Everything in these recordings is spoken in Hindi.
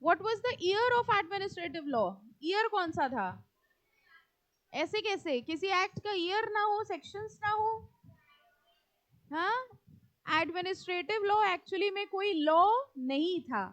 What was the year of administrative law? Year कौन सा था? ऐसे कैसे? किसी एक्ट का ईयर ना हो, सेक्शंस ना हो? हाँ, एडमिनिस्ट्रेटिव लॉ एक्चुअली में कोई लॉ नहीं था.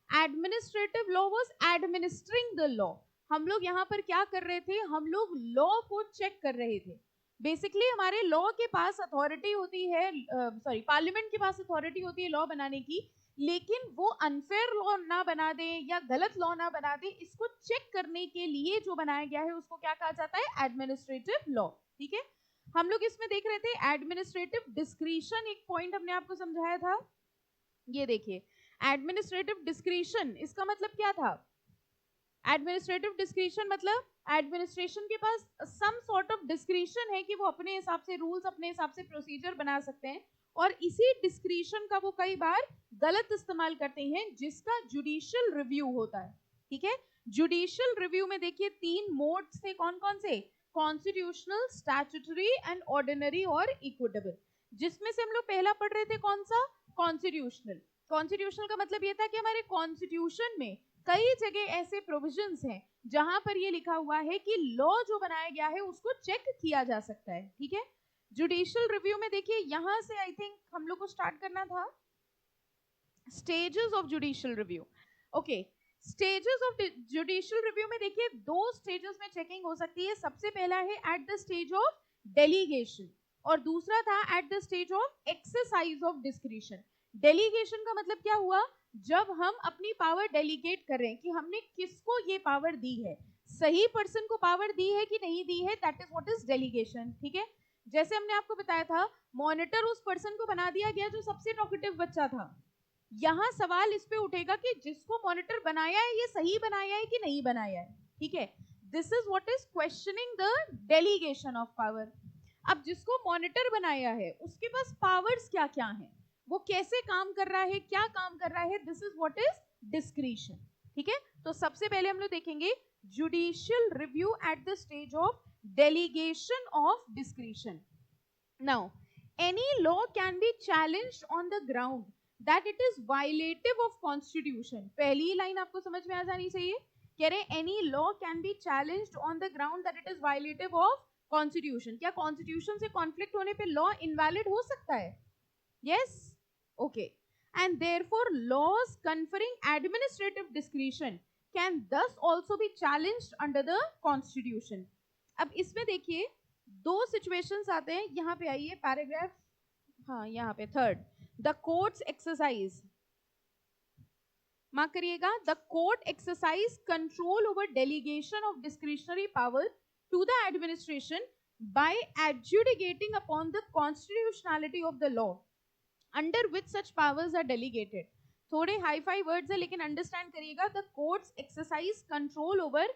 Administrative law was administering the law. हम लोग यहाँ पर क्या कर रहे थे? हम लोग लॉ को चेक कर रहे थे. बेसिकली हमारे लॉ के पास अथॉरिटी होती है, सॉरी पार्लियामेंट के पास अथॉरिटी होती है लॉ बनाने की, लेकिन वो अनफेयर लॉ ना बना दे या गलत लॉ ना बना दे, इसको चेक करने के लिए जो बनाया गया है उसको क्या कहा जाता है? Administrative law. ठीक है, हम लोग इसमें देख रहे थे एडमिनिस्ट्रेटिव डिस्क्रिशन. एक पॉइंट हमने आपको समझाया था, ये देखिए एडमिनिस्ट्रेटिव डिस्क्रिशन, इसका मतलब क्या था? एडमिनिस्ट्रेटिव डिस्क्रिशन मतलब एडमिनिस्ट्रेशन के पास सम सॉर्ट ऑफ डिस्क्रिशन है कि वो अपने हिसाब से रूल्स, अपने हिसाब से प्रोसीजर बना सकते हैं, और इसी डिस्क्रिशन का वो कई बार गलत इस्तेमाल करते हैं, जिसका जुडिशियल रिव्यू होता है. ठीक है, जुडिशियल रिव्यू में देखिए 3 मोड्स थे. कौन कौन से? कॉन्स्टिट्यूशनल, स्टैट्यूटरी एंड ऑर्डिनरी और इक्विटेबल. जिसमें से हम लोग पहला पढ़ रहे थे कौन सा? कॉन्स्टिट्यूशनल. कॉन्स्टिट्यूशनल का मतलब ये था कि हमारे कॉन्स्टिट्यूशन में कई जगह ऐसे प्रोविजंस हैं जहां पर ये लिखा हुआ है कि लॉ जो बनाया गया है उसको चेक किया जा सकता है. ठीक है, जुडिशियल रिव्यू में देखिए यहां से आई थिंक हम लोग को स्टार्ट करना था. Stages of judicial review. Okay, stages of judicial review में देखिए 2 स्टेजेस में चेकिंग हो सकती है. सबसे पहला है eight the stage of delegation, और दूसरा था eight the stage of exercise of discretion. Delegation का मतलब क्या हुआ? जब हम अपनी पावर डेलीगेट कर रहे हैं कि हमने किसको ये पावर दी है, सही पर्सन को पावर दी है कि नहीं दी है, that is what is delegation. ठीक है, जैसे हमने आपको बताया था मॉनिटर उस पर्सन को बना दिया गया जो सबसे टॉकेटिव बच्चा था. यहां सवाल इस पे उठेगा कि जिसको मॉनिटर बनाया है ये सही बनाया है कि नहीं बनाया है. ठीक है, this is what is questioning the delegation of power. अब जिसको मॉनिटर बनाया है उसके पास पावर्स क्या क्या हैं, वो कैसे काम कर रहा है, क्या काम कर रहा है, this is what is discretion. ठीक है, तो सबसे पहले हम लोग देखेंगे judicial review at the stage of delegation of discretion. Now, any law can be challenged on the ground that it is violative of constitution. पहली लाइन आपको समझ में आ जानी चाहिए. कह रहे any law can be challenged on the ground that it is violative of constitution. क्या constitution से conflict होने पे law invalid हो सकता है? Yes? Okay. And therefore laws conferring administrative discretion can thus also be challenged under the constitution. अब इसमें देखिए 2 सिचुएशंस आते हैं. यहाँ पे आइए पैराग्राफ, हाँ यहाँ पे third, the courts exercise. Mark करिएगा, the court exercise control over delegation of discretionary power to the administration by adjudicating upon the constitutionality of the law under which such powers are delegated. थोड़े हाई फाई वर्ड्स है लेकिन अंडरस्टैंड करिएगा. The courts exercise control over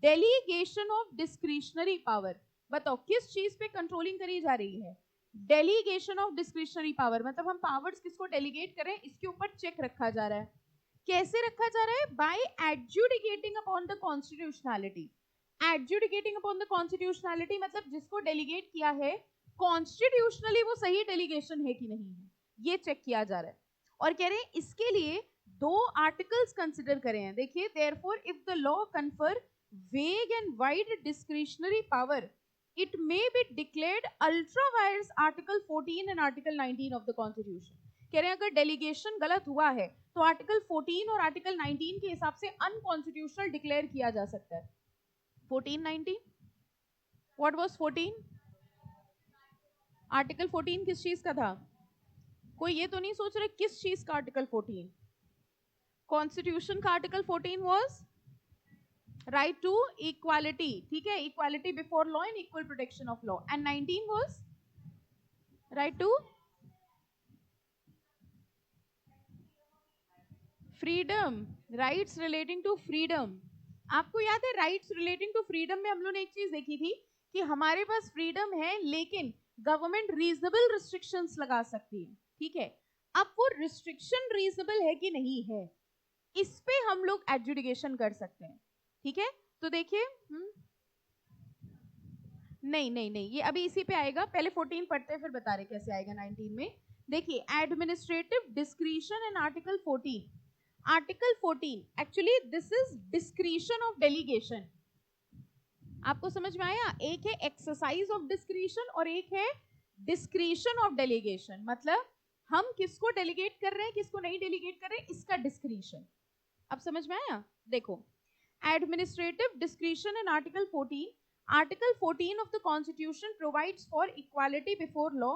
delegation of discretionary power. बताओ किस चीज पे कंट्रोलिंग करी जा रही है? डेलीगेशन ऑफ डिस्क्रिशनरी पावर, मतलब हम पावर्स किसको डेलीगेट करें इसके ऊपर चेक रखा जा रहा है. कैसे रखा जा रहा है? By adjudicating upon the constitutionality. Adjudicating upon the constitutionality मतलब जिसको डेलीगेट किया है कॉन्स्टिट्यूशनली वो सही डेलीगेशन है कि नहीं है, ये चेक किया जा रहा है. और कह रहे हैं इसके लिए 2 आर्टिकल्स कंसिडर करें हैं. देखिए, therefore if the law confer vague and wide discretionary power it may be declared ultra vires article 14 and article 19 of the constitution. कह रहे हैं अगर डेलीगेशन गलत हुआ है तो आर्टिकल 14 और आर्टिकल 19 के हिसाब से अनकॉन्स्टिट्यूशनल डिक्लेयर किया जा सकता है. 14 19, व्हाट वाज 14? आर्टिकल 14 किस चीज का था? कोई ये तो नहीं सोच रहे किस चीज का आर्टिकल 14? कॉन्स्टिट्यूशन का article 14 was right to equality. ठीक है, equality before law and equal protection of law. And 19 was right to freedom, rights relating to freedom. आपको याद है राइट्स रिलेटिंग टू फ्रीडम में हम लोग ने एक चीज देखी थी कि हमारे पास फ्रीडम है लेकिन गवर्नमेंट रीजनेबल रिस्ट्रिक्शंस लगा सकती है. ठीक है, अब वो रिस्ट्रिक्शन रीजनेबल है कि नहीं है इस पे हम लोग एडजुडिकेशन कर सकते हैं. ठीक है, तो देखिए नहीं नहीं नहीं, ये अभी इसी पे आएगा. पहले 14 पढ़ते हैं फिर बता रहे कैसे आएगा 19 में. देखिए, administrative discretion in article 14. Article 14 actually this is discretion of delegation. आपको समझ में आया? एक है एक्सरसाइज ऑफ डिस्क्रिशन और एक है डिस्क्रिशन ऑफ डेलीगेशन. मतलब हम किसको डेलीगेट कर रहे हैं, किसको नहीं डेलीगेट कर रहे हैं, इसका डिस्क्रिशन. अब समझ में आया? देखो, administrative discretion in Article 14. Article 14 of the Constitution provides for equality before law.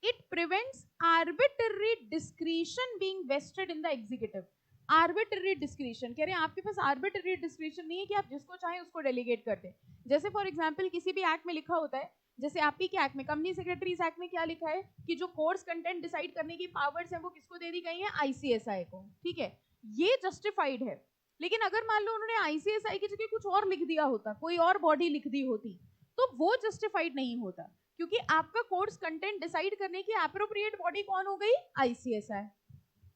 It prevents arbitrary discretion being vested in the executive. Arbitrary discretion कह रहे हैं आपके पास arbitrary discretion नहीं है कि आप जिसको चाहें उसको डेलीगेट कर दें. जैसे फॉर एग्जाम्पल किसी भी एक्ट में लिखा होता है, जैसे आपकी के एक्ट में, कंपनी सेक्रेटरीज एक्ट में क्या लिखा है कि जो कोर्स कंटेंट डिसाइड करने की पावर्स हैं वो किसको दे दी गई हैं, आईसीएसआई को. ठीक है, ये जस्टिफाइड है. लेकिन अगर मान लो उन्होंने आईसीएसआई की जगह कुछ और लिख दिया होता, कोई और बॉडी लिख दी होती, तो वो जस्टिफाइड नहीं होता, क्योंकि आपका कोर्स कंटेंट डिसाइड करने की एप्रोप्रिएट बॉडी कौन हो गई, आईसीएसआई.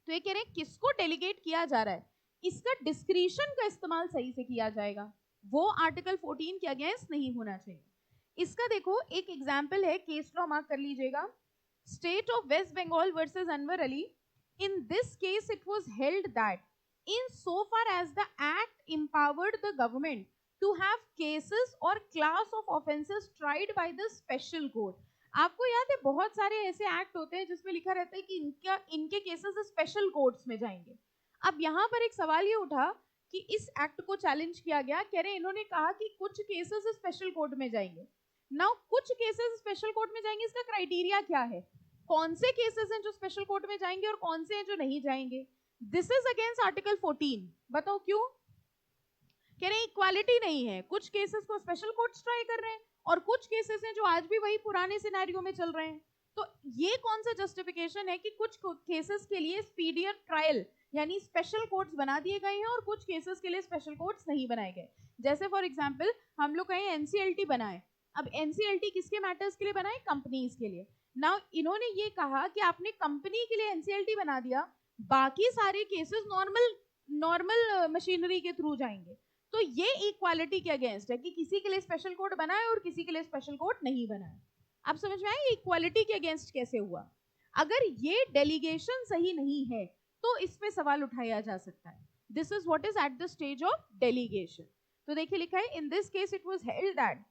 तो ये कह रहे हैं किसको डेलीगेट किया जा रहा है, इसका डिस्क्रिशन का इस्तेमाल सही से किया जाएगा, वो आर्टिकल 14 के अगेंस्ट नहीं होना चाहिए. इसका देखो एक एग्जाम्पल है, केस लॉ मार्क कर लीजिएगा. State of west Bengal versus Anwar Ali. In this case it was held that in so far as the act empowered the government to have cases or class of offenses tried by the special court. आपको याद है बहुत सारे ऐसे एक्ट होते हैं जिसमें लिखा रहता है कि इनके केसेस स्पेशल कोर्ट्स में जाएंगे. अब यहाँ पर एक सवाल ये उठा कि इस एक्ट को चैलेंज किया गया, कह रहे इन्होंने कहा कि कुछ केसेस स्पेशल कोर्ट में जाएंगे. नाउ कुछ केसेस स्पेशल कोर्ट में जाएंगे, इसका क्राइटेरिया क्या है, कौन से केसेस हैं जो स्पेशल कोर्ट में जाएंगे और कौन से हैं जो नहीं जाएंगे. This is against article 14. बताओ क्यों? कह रहे हैं इक्वालिटी नहीं है, कुछ केसेस को स्पेशल कोर्ट्स ट्राई कर रहे हैं और कुछ केसेस हैं जो आज भी वही पुराने सिनेरियो में चल रहे हैं. तो ये कौन सा जस्टिफिकेशन है कि कुछ केसेस के लिए स्पीडियर ट्रायल यानी स्पेशल कोर्ट्स बना दिए गए हैं और कुछ केसेस के लिए स्पेशल कोर्ट्स नहीं बनाए गए. जैसे फॉर एग्जांपल हम लोग कहें एनसीएलटी बनाए. अब एनसीएलटी किसके मैटर्स के लिए बनाए, कंपनीज के लिए. नाउ इन्होंने ये कहा कि आपने कंपनी के लिए एनसीएलटी बना दिया, बाकी सारे केसेस नॉर्मल मशीनरी के थ्रू जाएंगे. तो ये इक्वालिटी के अगेंस्ट है कि किसी के लिए स्पेशल कोड बनाए और किसी के लिए स्पेशल कोड नहीं बनाए. आप समझ में आए इक्वालिटी के अगेंस्ट कैसे हुआ? अगर ये डेलीगेशन सही नहीं है तो इसमें सवाल उठाया जा सकता है. This is what is at the stage of delegation. तो देखिए लिखा है in this case it was held that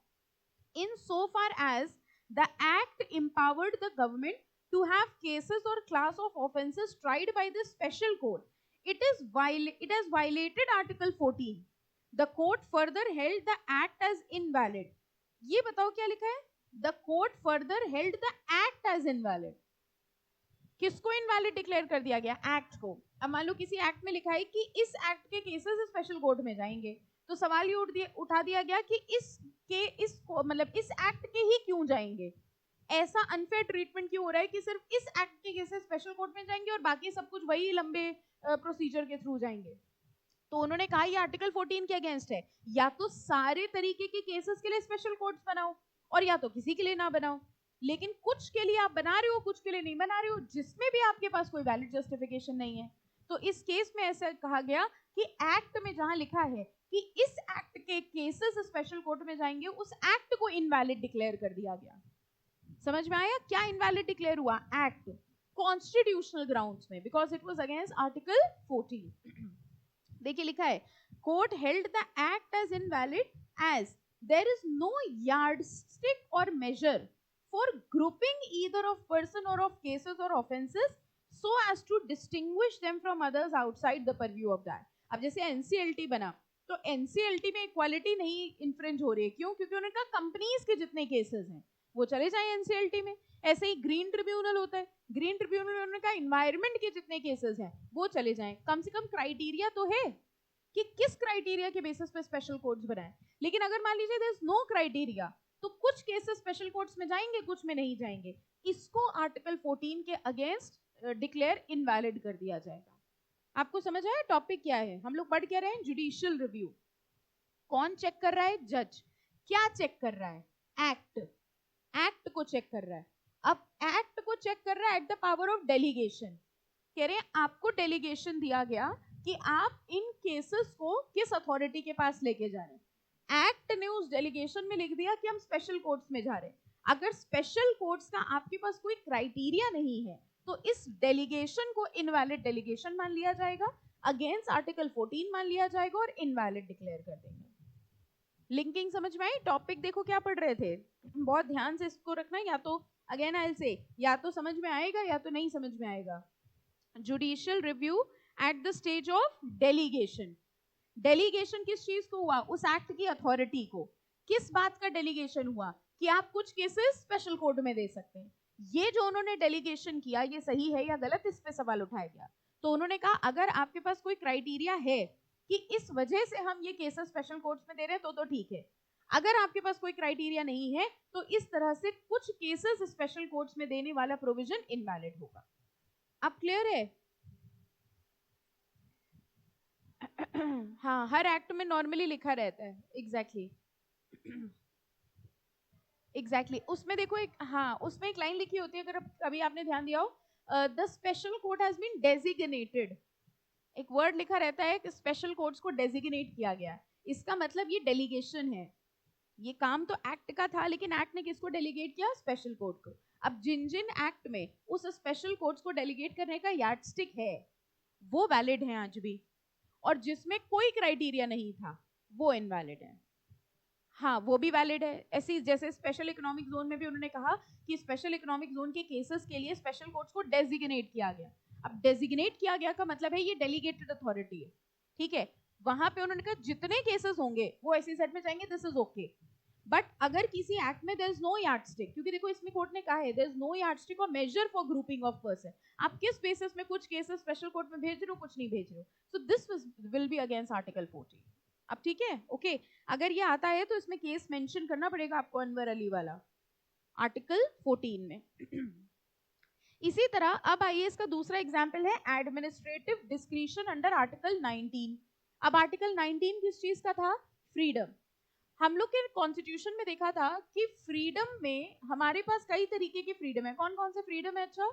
in so far as the act empowered the government to have cases or class of offenses tried by the special court, it has violated Article 14. The court further held the act as invalid. ये बताओ क्या लिखा है? The court further held the act as invalid. किसको इनवैलिड डिक्लेयर कर दिया गया? एक्ट को. अब मान लो किसी एक्ट में लिखा है कि इस एक्ट के केसेस स्पेशल कोर्ट में जाएंगे, तो सवाल ये उठा दिया गया कि इस एक्ट के ही क्यों जाएंगे, ऐसा अनफेयर ट्रीटमेंट क्यों हो रहा है कि सिर्फ इस एक्ट के केसेस स्पेशल कोर्ट में जाएंगे और बाकी सब कुछ वही लंबे प्रोसीजर के थ्रू जाएंगे. तो उन्होंने कहा ये आर्टिकल 14 के अगेंस्ट है, या तो सारे तरीके के केसेस के लिए स्पेशल कोर्ट्स बनाओ और या तो किसी के लिए ना बनाओ. लेकिन कुछ के लिए आप बना रहे हो, कुछ के लिए नहीं बना रहे हो, जिसमें भी आपके पास कोई वैलिड जस्टिफिकेशन नहीं है. तो इस केस में ऐसा कहा गया कि एक्ट में जहां लिखा है कि इस एक्ट के केसेस स्पेशल कोर्ट में जाएंगे, उस एक्ट को इनवैलिड डिक्लेयर कर दिया गया. समझ में आया क्या इनवैलिड डिक्लेयर हुआ? एक्ट कॉन्स्टिट्यूशनल ग्राउंड्स में, because it was against article 14. देखिए लिखा है court held the act as invalid as there is no yardstick और measure for grouping either of person और ऑफ केसेस और offences so as to distinguish them from others outside the purview of that. अब जैसे एनसीएलटी बना, तो एनसीएलटी में इक्वालिटी नहीं इन्फ्रिंज हो रही है. क्यों? क्योंकि उन्होंने कहा कंपनीज के जितने केसेस हैं वो चले जाएं एनसीएलटी में. ऐसे ही ग्रीन ट्रिब्यूनल होता है, ग्रीन ट्रिब्यूनल में उन्होंने कहा इन्वायरमेंट के जितने केसेस हैं वो चले जाएं. कम से कम क्राइटेरिया तो है कि किस क्राइटेरिया के बेसिस पे स्पेशल कोर्ट्स बनाए. लेकिन अगर मान लीजिए देयर इज नो क्राइटेरिया, तो कुछ केसेस स्पेशल कोर्ट्स में जाएंगे, कुछ में नहीं जाएंगे. इसको आर्टिकल 14 के अगेंस्ट डिक्लेयर इनवैलिड कर दिया जाएगा. आपको समझ आया टॉपिक क्या है? हम लोग पढ़ क्या रहे हैं? Judicial review. कौन चेक कर रहा है? जज. क्या चेक कर रहा है? एक्ट को चेक कर रहा है. अब एक्ट को चेक कर रहा है at the power of delegation. कह रहे हैं आपको डेलीगेशन दिया गया कि आप इन केसेस को किस अथॉरिटी के पास लेके जा रहे हैं. एक्ट ने उस डेलीगेशन में लिख दिया कि हम स्पेशल कोर्ट्स में जा रहे हैं. अगर स्पेशल कोर्ट्स का आपके पास कोई क्राइटेरिया नहीं है तो इस डेलीगेशन को इनवैलिड डेलीगेशन मान लिया जाएगा. अगेंस्ट आर्टिकल 14 मान लिया जाएगा और इनवैलिड डिक्लेयर कर देंगे। लिंकिंग समझ में आई? टॉपिक देखो क्या पढ़ रहे थे, बहुत ध्यान से इसको रखना, या तो अगेन आई से या तो समझ में आएगा या तो नहीं समझ में आएगा। Judicial review at the stage of delegation. Delegation किस चीज को हुआ? उस एक्ट की अथॉरिटी को। किस बात का डेलीगेशन हुआ? कि आप कुछ केसेस स्पेशल कोर्ट में दे सकते हैं। ये जो उन्होंने डेलीगेशन किया, ये सही है या गलत, इस पे सवाल उठाया गया। तो उन्होंने कहा अगर आपके पास कोई क्राइटेरिया है कि इस वजह से हम ये केसेस स्पेशल कोर्ट्स में दे रहे हैं तो ठीक है। अगर आपके पास कोई क्राइटेरिया नहीं है तो इस तरह से कुछ केसेस स्पेशल कोर्ट्स में देने वाला प्रोविजन इनवैलिड होगा। अब क्लियर है? हाँ, हर एक्ट में नॉर्मली लिखा रहता है। एग्जैक्टली एग्जैक्टली उसमें देखो एक, हाँ उसमें एक लाइन लिखी होती है, अगर कभी आपने ध्यान दिया हो, the special court has been designated. एक वर्ड लिखा रहता है कि स्पेशल कोर्ट्स को डेजिग्नेट किया गया। इसका मतलब ये डेलीगेशन है। ये काम तो एक्ट का था, लेकिन एक्ट ने किसको डेलीगेट किया? स्पेशल कोर्ट को। अब जिन जिन एक्ट में उस स्पेशल कोर्ट्स को डेलीगेट करने का यार्डस्टिक है वो वैलिड है आज भी, और जिसमें कोई क्राइटेरिया नहीं था वो इनवैलिड है। हाँ, वो भी वैलिड है। ऐसी जैसे स्पेशल इकोनॉमिक जोन में भी उन्होंने कहा कि स्पेशल इकोनॉमिक जोन के केसेस के लिए स्पेशल कोर्ट्स को डेजिग्नेट किया गया। अब डेजिग्नेट किया गया का मतलब है ये डेलीगेटेड अथॉरिटी है, ठीक है। वहां पे उन्होंने कहा जितने केसेस होंगे वो ऐसी सेट में जाएंगे, दिस इज ओके। बट अगर किसी एक्ट में देयर इज नो यार्डस्टिक, क्योंकि देखो इसमें कोर्ट ने कहा है देयर इज नो यार्डस्टिक और measure for grouping of person, आप किस बेसिस में कुछ केसेस स्पेशल कोर्ट में भेज रहे हो, कुछ नहीं भेज रहे हो, so this will be against article 14। अब ठीक है, ओके। अगर ये आता है तो इसमें केस मेंशन करना पड़ेगा आपको, अनवर अली वाला, आर्टिकल 14 में। इसी तरह अब आइए इसका दूसरा एग्जाम्पल है एडमिनिस्ट्रेटिव डिस्क्रिशन अंडर आर्टिकल 19। अब आर्टिकल 19 किस चीज का था? फ्रीडम। हम लोग के कॉन्स्टिट्यूशन में देखा था कि फ्रीडम में हमारे पास कई तरीके की फ्रीडम है। कौन कौन से फ्रीडम है? अच्छा,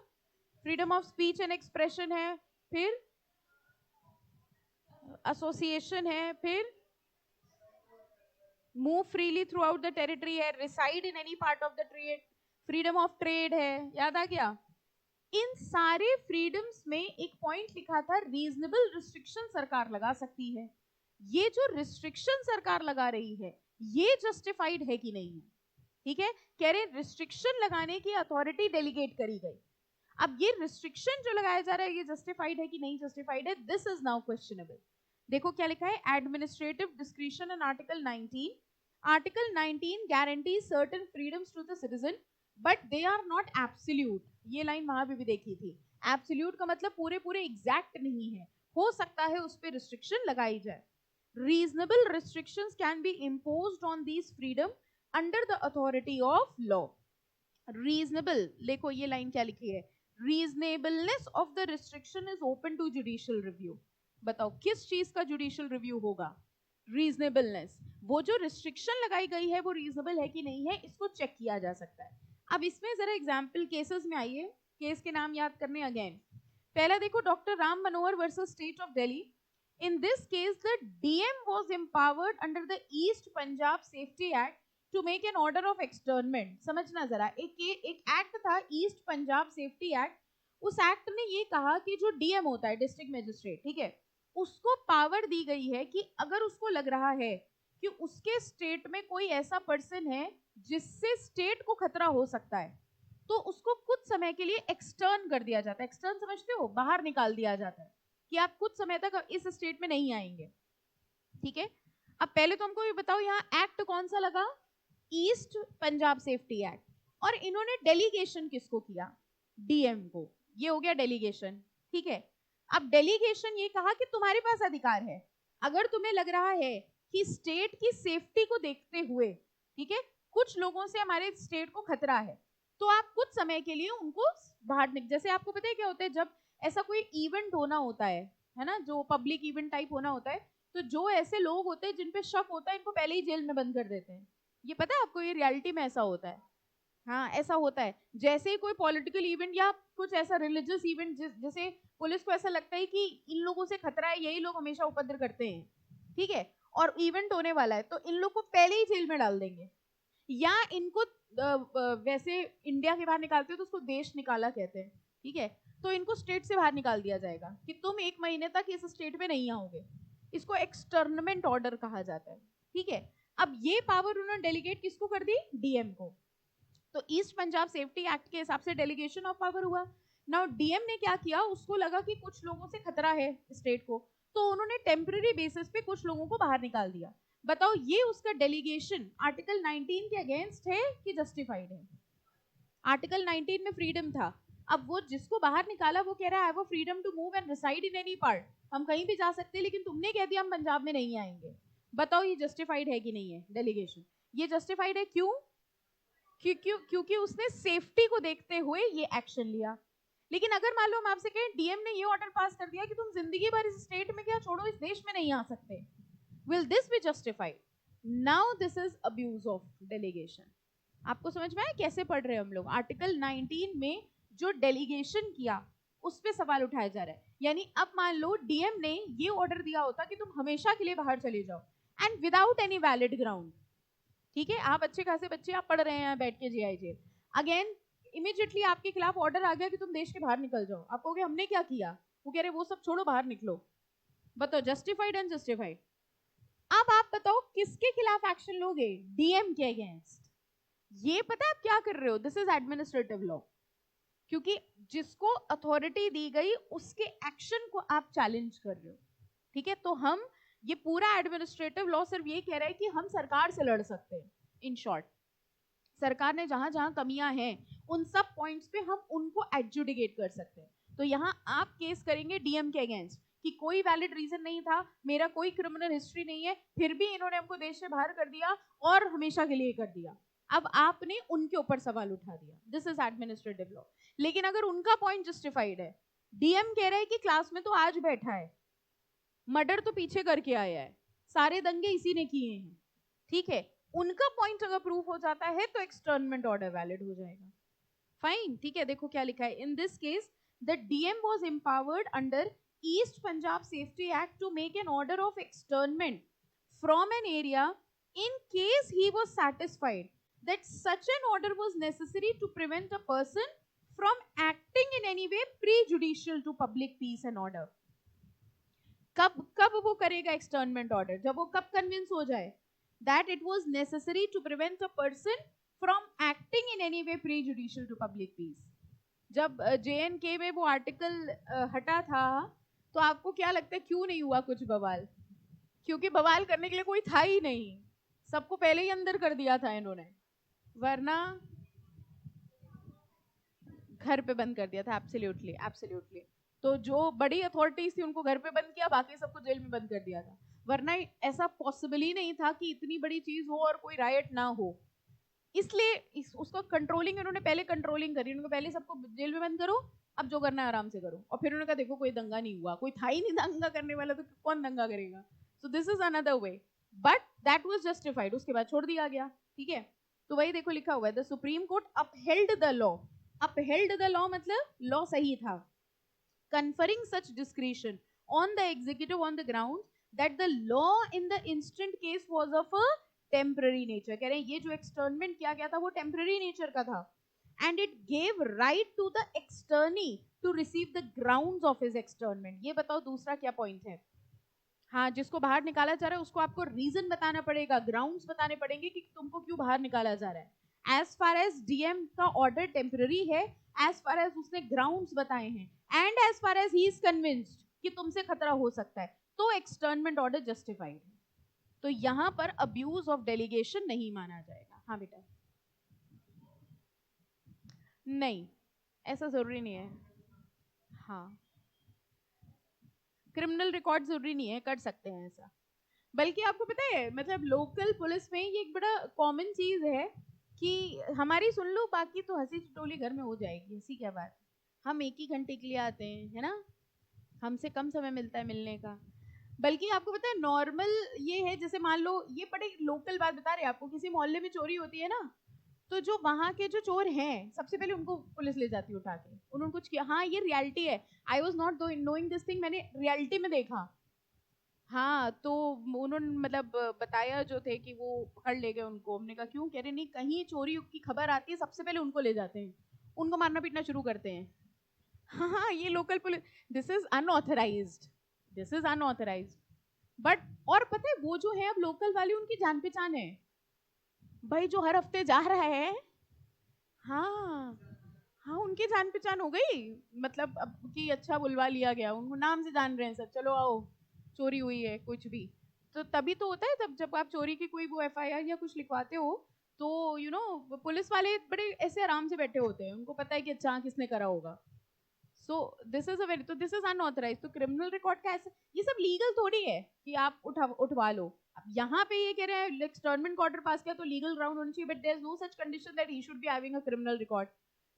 freedom of speech and expression है, फिर एसोसिएशन है, फिर move freely throughout the territory है, reside in any part of the trade, freedom of trade है। याद आ गया? इन सारे फ्रीडम्स में एक पॉइंट लिखा था, रीजनेबल रिस्ट्रिक्शन सरकार लगा सकती है। ये जो रिस्ट्रिक्शन सरकार लगा रही है ये जस्टिफाइड है कि नहीं है? ठीक है, कह रहे रिस्ट्रिक्शन लगाने की अथॉरिटी डेलीगेट करी गई। अब ये रिस्ट्रिक्शन जो लगाया जा रहा है ये जस्टिफाइड है कि नहीं जस्टिफाइड है, दिस इज नाउ क्वेश्चनेबल। देखो क्या लिखा है, administrative discretion in article 19। Article 19 guarantees certain freedoms to the citizen but they are not absolute। ये लाइन वहां पे भी देखी थी। एब्सोल्यूट का मतलब पूरे पूरे एग्जैक्ट नहीं है, हो सकता है उस पर रिस्ट्रिक्शन लगाई जाए। Reasonable restrictions can be imposed on these freedom under the authority of law। Reasonable, देखो ये लाइन क्या लिखी है, reasonableness of the restriction is open to judicial review. बताओ किस चीज का जुडिशियल रिव्यू होगा? रीजनेबलनेस। वो जो रिस्ट्रिक्शन लगाई गई है वो रीजनेबल है कि नहीं है, इसको चेक किया जा सकता है। अब इसमें जरा एग्जाम्पल केसेस में आइए, केस के नाम याद करने अगेन। पहला देखो, doctor Ram Manohar versus state of Delhi. In this case, the DM was empowered under the East Punjab Safety Act to make an order of externment। समझना जरा, एक एक्ट था ईस्ट पंजाब सेफ्टी एक्ट। उस एक्ट ने ये कहा कि जो डीएम होता है, डिस्ट्रिक्ट मजिस्ट्रेट, ठीक है, उसको पावर दी गई है कि अगर उसको लग रहा है कि उसके स्टेट में कोई ऐसा पर्सन है जिससे स्टेट को खतरा हो सकता है तो उसको कुछ समय के लिए एक्सटर्न कर दिया जाता है। एक्सटर्न समझते हो? बाहर निकाल दिया जाता है कि आप कुछ समय तक इस स्टेट में नहीं आएंगे, ठीक है। अब पहले तो हमको ये बताओ यहाँ एक्ट कौन सा लगा? East Punjab safety act. और इन्होंने डेलीगेशन किसको किया? डीएम को। ये हो गया डेलीगेशन, ठीक है। अब डेलीगेशन ये कहा कि तुम्हारे पास अधिकार है, अगर तुम्हें लग रहा है कि स्टेट की सेफ्टी को देखते हुए, ठीक है, कुछ लोगों से हमारे स्टेट को खतरा है, तो आप कुछ समय के लिए उनको बाहर जैसे आपको पता है क्या होता है, जब ऐसा कोई इवेंट होना होता है ना, जो पब्लिक इवेंट टाइप होना होता है, तो जो ऐसे लोग होते हैं जिन पे शक होता है इनको पहले ही जेल में बंद कर देते हैं। ये पता है आपको? ये रियलिटी में ऐसा होता है। हाँ, ऐसा होता है। जैसे ही कोई पॉलिटिकल इवेंट या कुछ ऐसा रिलीजियस इवेंट, जैसे पुलिस को ऐसा लगता है कि इन लोगों से खतरा है, यही लोग हमेशा उपद्रव करते हैं, ठीक है, और इवेंट होने वाला है, तो इन लोग को पहले ही जेल में डाल देंगे। या इनको वैसे इंडिया के बाहर निकालते हैं तो उसको देश निकाला कहते हैं, ठीक है। तो इनको स्टेट से बाहर निकाल दिया जाएगा कि तुम 1 महीने तक इस स्टेट में नहीं आओगे। इसको एक्सटर्नमेंट ऑर्डर कहा जाता है, ठीक है। अब ये पावर उन्होंने डेलीगेट किसको कर दी? डीएम को। तो ईस्ट पंजाब सेफ्टी एक्ट के हिसाब से डेलीगेशन ऑफ पावर हुआ। नाउ डीएम ने क्या किया, उसको लगा कि कुछ लोगों से खतरा है स्टेट को, तो उन्होंने टेम्पररी बेसिस पे कुछ लोगों को बाहर निकाल दिया। बताओ ये उसका डेलीगेशन आर्टिकल 19 के अगेंस्ट है कि जस्टिफाइड है? आर्टिकल 19 में फ्रीडम था। अब वो जिसको बाहर निकाला वो कह रहा है वो freedom to move and reside in any part, हम कहीं भी जा सकते हैं, लेकिन तुमने कह दिया हम पंजाब में नहीं आएंगे। बताओ ये जस्टिफाइड है कि नहीं है डेलीगेशन? ये जस्टिफाइड है। क्यों? क्योंकि उसने सेफ्टी को देखते हुए ये एक्शन लिया। लेकिन अगर मान लो हम आपसे कहें डीएम ने ये ऑर्डर पास कर दिया कि तुम जिंदगी भर इस स्टेट में क्या छोड़ो इस देश में नहीं आ सकते, will this be justified? Now this is abuse of delegation. आपको समझ में आया कैसे पढ़ रहे हैं हम लोग? आर्टिकल 19 में जो डेलीगेशन किया उस पर सवाल उठाया जा रहा है। यानी अब मान लो डीएम ने ये ऑर्डर दिया होता कि तुम हमेशा के लिए बाहर चले जाओ and without any valid ground, ठीक है, आप अच्छे खासे बच्चे आप पढ़ रहे हैं बैठ के जीआई जेल, अगेन इमीडिएटली आपके खिलाफ ऑर्डर आ गया कि तुम देश के बाहर निकल जाओ, आप कहोगे हमने क्या किया? वो कह रहे वो सब छोड़ो बाहर निकलो। बताओ जस्टिफाइड अनजस्टिफाइड? अब आप बताओ किसके खिलाफ एक्शन लोगे? डीएम के अगेंस्ट। ये पता है आप क्या कर रहे हो? दिस इज एडमिनिस्ट्रेटिव लॉ, क्योंकि जिसको अथॉरिटी दी गई उसके एक्शन को आप चैलेंज कर रहे हो, ठीक है। तो हम ये पूरा एडमिनिस्ट्रेटिव लॉ सिर्फ ये कह रहा है कि हम सरकार से लड़ सकते हैं। इन शॉर्ट, सरकार ने जहां जहां कमियां हैं उन सब पॉइंट्स पे हम उनको एडजुडिकेट कर सकते हैं। तो यहाँ आप केस करेंगे डीएम के अगेंस्ट कि कोई वैलिड रीजन नहीं था, मेरा कोई क्रिमिनल हिस्ट्री नहीं है, फिर भी इन्होंने हमको देश से बाहर कर दिया और हमेशा के लिए कर दिया। अब आपने उनके ऊपर सवाल उठा दिया, दिस इज एडमिनिस्ट्रेटिव लॉ। लेकिन अगर उनका पॉइंट जस्टिफाइड है, डीएम कह रहा है कि क्लास में तो आज बैठा है, मर्डर तो पीछे करके आया है, सारे दंगे इसी ने किए हैं, ठीक है, उनका पॉइंट अगर प्रूफ हो जाता है तो एक्सटर्नमेंट ऑर्डर वैलिड हो जाएगा। फाइन, ठीक है। देखो क्या लिखा है, in this case the DM was empowered under east Punjab safety act to make an order of externment from an area in case he was satisfied that such an order was necessary to prevent a person from acting in any way prejudicial to public peace and order. कब वो करेगा एक्सटर्नमेंट ऑर्डर? जब वो कब कन्विंस हो जाए that it was necessary to prevent a person from acting in any way prejudicial to public peace. जब जेएनके में वो आर्टिकल हटा था, तो आपको क्या लगता है क्यों नहीं हुआ कुछ बवाल? क्योंकि बवाल करने के लिए कोई था ही नहीं, सबको पहले ही अंदर कर दिया था इन्होंने, वरना घर पे बंद कर दिया था। Absolutely absolutely. तो जो बड़ी अथॉरिटीज थी उनको घर पे बंद किया, बाकी सबको जेल में बंद कर दिया था, वरना ऐसा पॉसिबल ही नहीं था कि इतनी बड़ी चीज हो और कोई रायट ना हो। इसलिए उसको कंट्रोलिंग उन्होंने पहले कंट्रोलिंग करी, उनको पहले सबको जेल में बंद करो, अब जो करना है आराम से करो। और फिर उन्होंने कहा देखो कोई दंगा नहीं हुआ, कोई था ही नहीं दंगा करने वाला, तो कौन दंगा करेगा? So this is another way, but that was justified, उसके बाद छोड़ दिया गया, ठीक है। तो वही देखो लिखा हुआ है, the supreme court upheld the law. Upheld the law मतलब लॉ सही था, conferring such discretion on the executive on the grounds that the law in the instant case was of a temporary nature। कह रहे हैं ये जो एक्सटर्नमेंट किया गया था वो टेम्पररी नेचर का था, and it gave right to the externee to receive the grounds of his externment। ये बताओ दूसरा क्या पॉइंट है? हाँ, जिसको बाहर निकाला जा रहा है उसको आपको रीजन बताना पड़ेगा, ग्राउंड्स बताने पड़ेंगे कि तुमको क्यों बाहर निकाला जा रहा है। एज फार एज डीएम का ऑर्डर टेम्पररी है, एज फार एज उसने ग्राउंड्स बताए हैं, and as far as he is convinced कि तुमसे खतरा हो सकता है, तो एक्सटर्नमेंट ऑर्डर जस्टिफाइड है। तो यहां पर अब्यूज ऑफ डेलीगेशन नहीं माना जाएगा। हाँ बेटा, नहीं ऐसा जरूरी नहीं है। हाँ, क्रिमिनल रिकॉर्ड जरूरी नहीं है, कर सकते हैं ऐसा। बल्कि आपको पता है मतलब लोकल पुलिस में ये एक बड़ा कॉमन चीज है कि हमारी सुन लो, बाकी तो हंसी टोली घर में हो जाएगी, ऐसी क्या बात, हम एक ही घंटे के लिए आते हैं, है ना, हमसे कम समय मिलता है मिलने का। बल्कि आपको पता है नॉर्मल ये है, जैसे मान लो ये बड़े लोकल बात बता रहे हैं आपको, किसी मोहल्ले में चोरी होती है ना, तो जो वहां के जो चोर हैं सबसे पहले उनको पुलिस ले जाती है उठा के, उन्होंने कुछ किया, हाँ ये रियलिटी है, I was not knowing this thing, मैंने रियलिटी में देखा। हाँ, तो उन्होंने मतलब बताया जो थे कि वो पकड़ ले गए उनको। हमने कहा क्यों? कह रहे नहीं, कहीं चोरी की खबर आती है सबसे पहले उनको ले जाते हैं, उनको मारना पीटना शुरू करते हैं। हाँ हाँ, ये local police, this is unauthorised, this is unauthorised. But और पता है वो जो है अब लोकल वाले, उनकी जान पहचान है भाई, जो हर हफ्ते जा रहा है। हाँ हाँ, उनकी जान पहचान हो गई, मतलब अब कि अच्छा बुलवा लिया गया, उनको नाम से जान रहे हैं सब, चलो आओ, चोरी हुई है कुछ भी। तो तभी तो होता है, तब जब आप चोरी की कोई वो एफआईआर या कुछ लिखवाते हो, तो पुलिस वाले बड़े ऐसे आराम से बैठे होते हैं, उनको पता है कि अच्छा किसने करा होगा। So this is a very, तो दिस इज अनऑथराइज। तो क्रिमिनल रिकॉर्ड का ऐसा, ये सब लीगल थोड़ी है कि आप उठवा लो। अब यहाँ पे ये कह रहे हैं एक्सटर्नमेंट ऑर्डर पास किया तो लीगल ग्राउंड होनी चाहिए, but there is no such condition that he should be having a criminal record.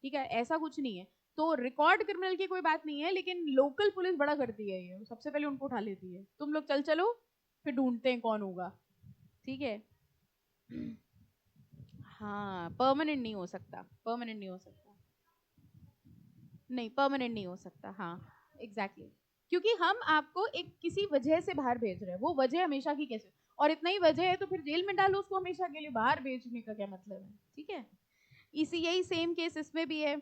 ठीक है, ऐसा कुछ नहीं है। तो रिकॉर्ड क्रिमिनल की कोई बात नहीं है, लेकिन लोकल पुलिस बड़ा करती है, ये सबसे पहले उनको उठा लेती है, तुम लोग चल चलो, फिर ढूंढते हैं कौन होगा। ठीक है। हाँ, परमानेंट नहीं हो सकता, परमानेंट नहीं हो सकता, नहीं परमानेंट नहीं हो सकता। हाँ एग्जैक्टली exactly. क्योंकि हम आपको एक किसी वजह से बाहर भेज रहे हैं, वो वजह हमेशा की कैसे, और इतना ही वजह है तो फिर जेल में डालो उसको, हमेशा के लिए बाहर भेजने का क्या मतलब है। ठीक है, इसी यही सेम केस इसमें भी है।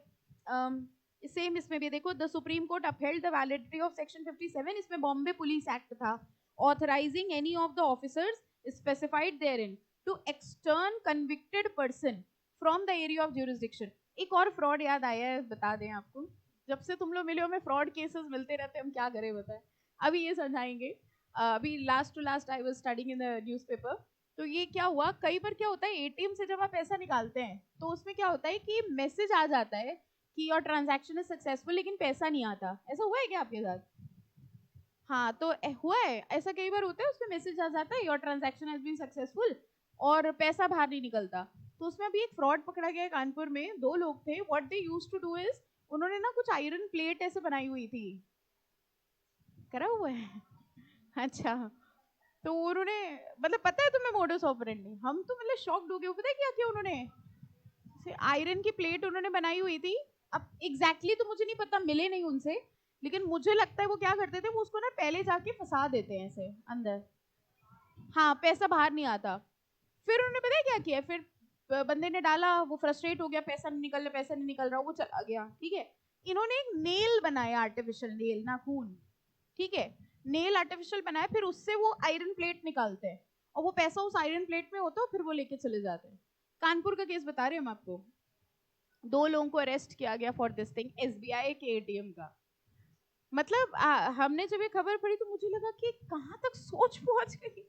सेम इसमें भी देखो, the supreme court upheld the validity of section 57, इसमें बॉम्बे पुलिस एक्ट था, authorising any of the officers specified therein to extern convicted person from the area of jurisdiction. एक और फ्रॉड याद आया है, बता दें आपको, जब से तुम लोग मिले हो हमें फ्रॉड केसेस मिलते रहते हैं, हम क्या करें बताएं। अभी ये समझाएंगे। अभी last to last I was studying in the newspaper. तो ये क्या हुआ, कई बार क्या होता है एटीएम से जब आप पैसा निकालते हैं तो उसमें क्या होता है कि मैसेज आ जाता है कि योर ट्रांजैक्शन इज सक्सेसफुल, लेकिन पैसा नहीं आता। ऐसा हुआ है क्या आपके साथ? हाँ, तो हुआ है ऐसा, कई बार होता है, उसमें मैसेज आ जाता है your transaction has been successful, और पैसा बाहर नहीं निकलता। तो उसमें अभी एक फ्रॉड पकड़ा गया है कानपुर में, दो लोग थे, what they used to do is, उन्होंने ना कुछ आयरन प्लेट ऐसे बनाई हुई थी, करा हुआ है। अच्छा, तो उन्होंने, मतलब पता है तुम्हें मोडस ऑपरेंडी, हम तो मतलब शॉक्ड हो गए, पता है क्या किया उन्होंने, आयरन की प्लेट उन्होंने बनाई हुई थी। अब एग्जैक्टली तो मुझे नहीं पता, मिले नहीं उनसे, लेकिन मुझे लगता है वो क्या करते थे, वो उसको ना पहले जाके फंसा देते हैं ऐसे अंदर। हाँ, पैसा बाहर नहीं आता। फिर उन्होंने पता है क्या किया, फिर बंदे ने डाला, वो फ्रस्ट्रेट हो गया, पैसा नहीं निकल रहा, पैसा नहीं निकल रहा, वो चला गया। ठीक है, इन्होंने एक नेल बनाया, आर्टिफिशियल नेल, नाखून। ठीक है, नेल आर्टिफिशियल बनाया, फिर उससे वो आयरन प्लेट निकालते हैं, और वो पैसा उस आयरन प्लेट में होता है, फिर वो लेके चले जाते हैं। कानपुर का केस बता रहे हैं हम आपको, दो लोगों को अरेस्ट किया गया फॉर दिस थिंग, एसबीआई के एटीएम का। मतलब हमने जब ये खबर पढ़ी तो मुझे लगा कि कहाँ तक सोच पहुंच गई।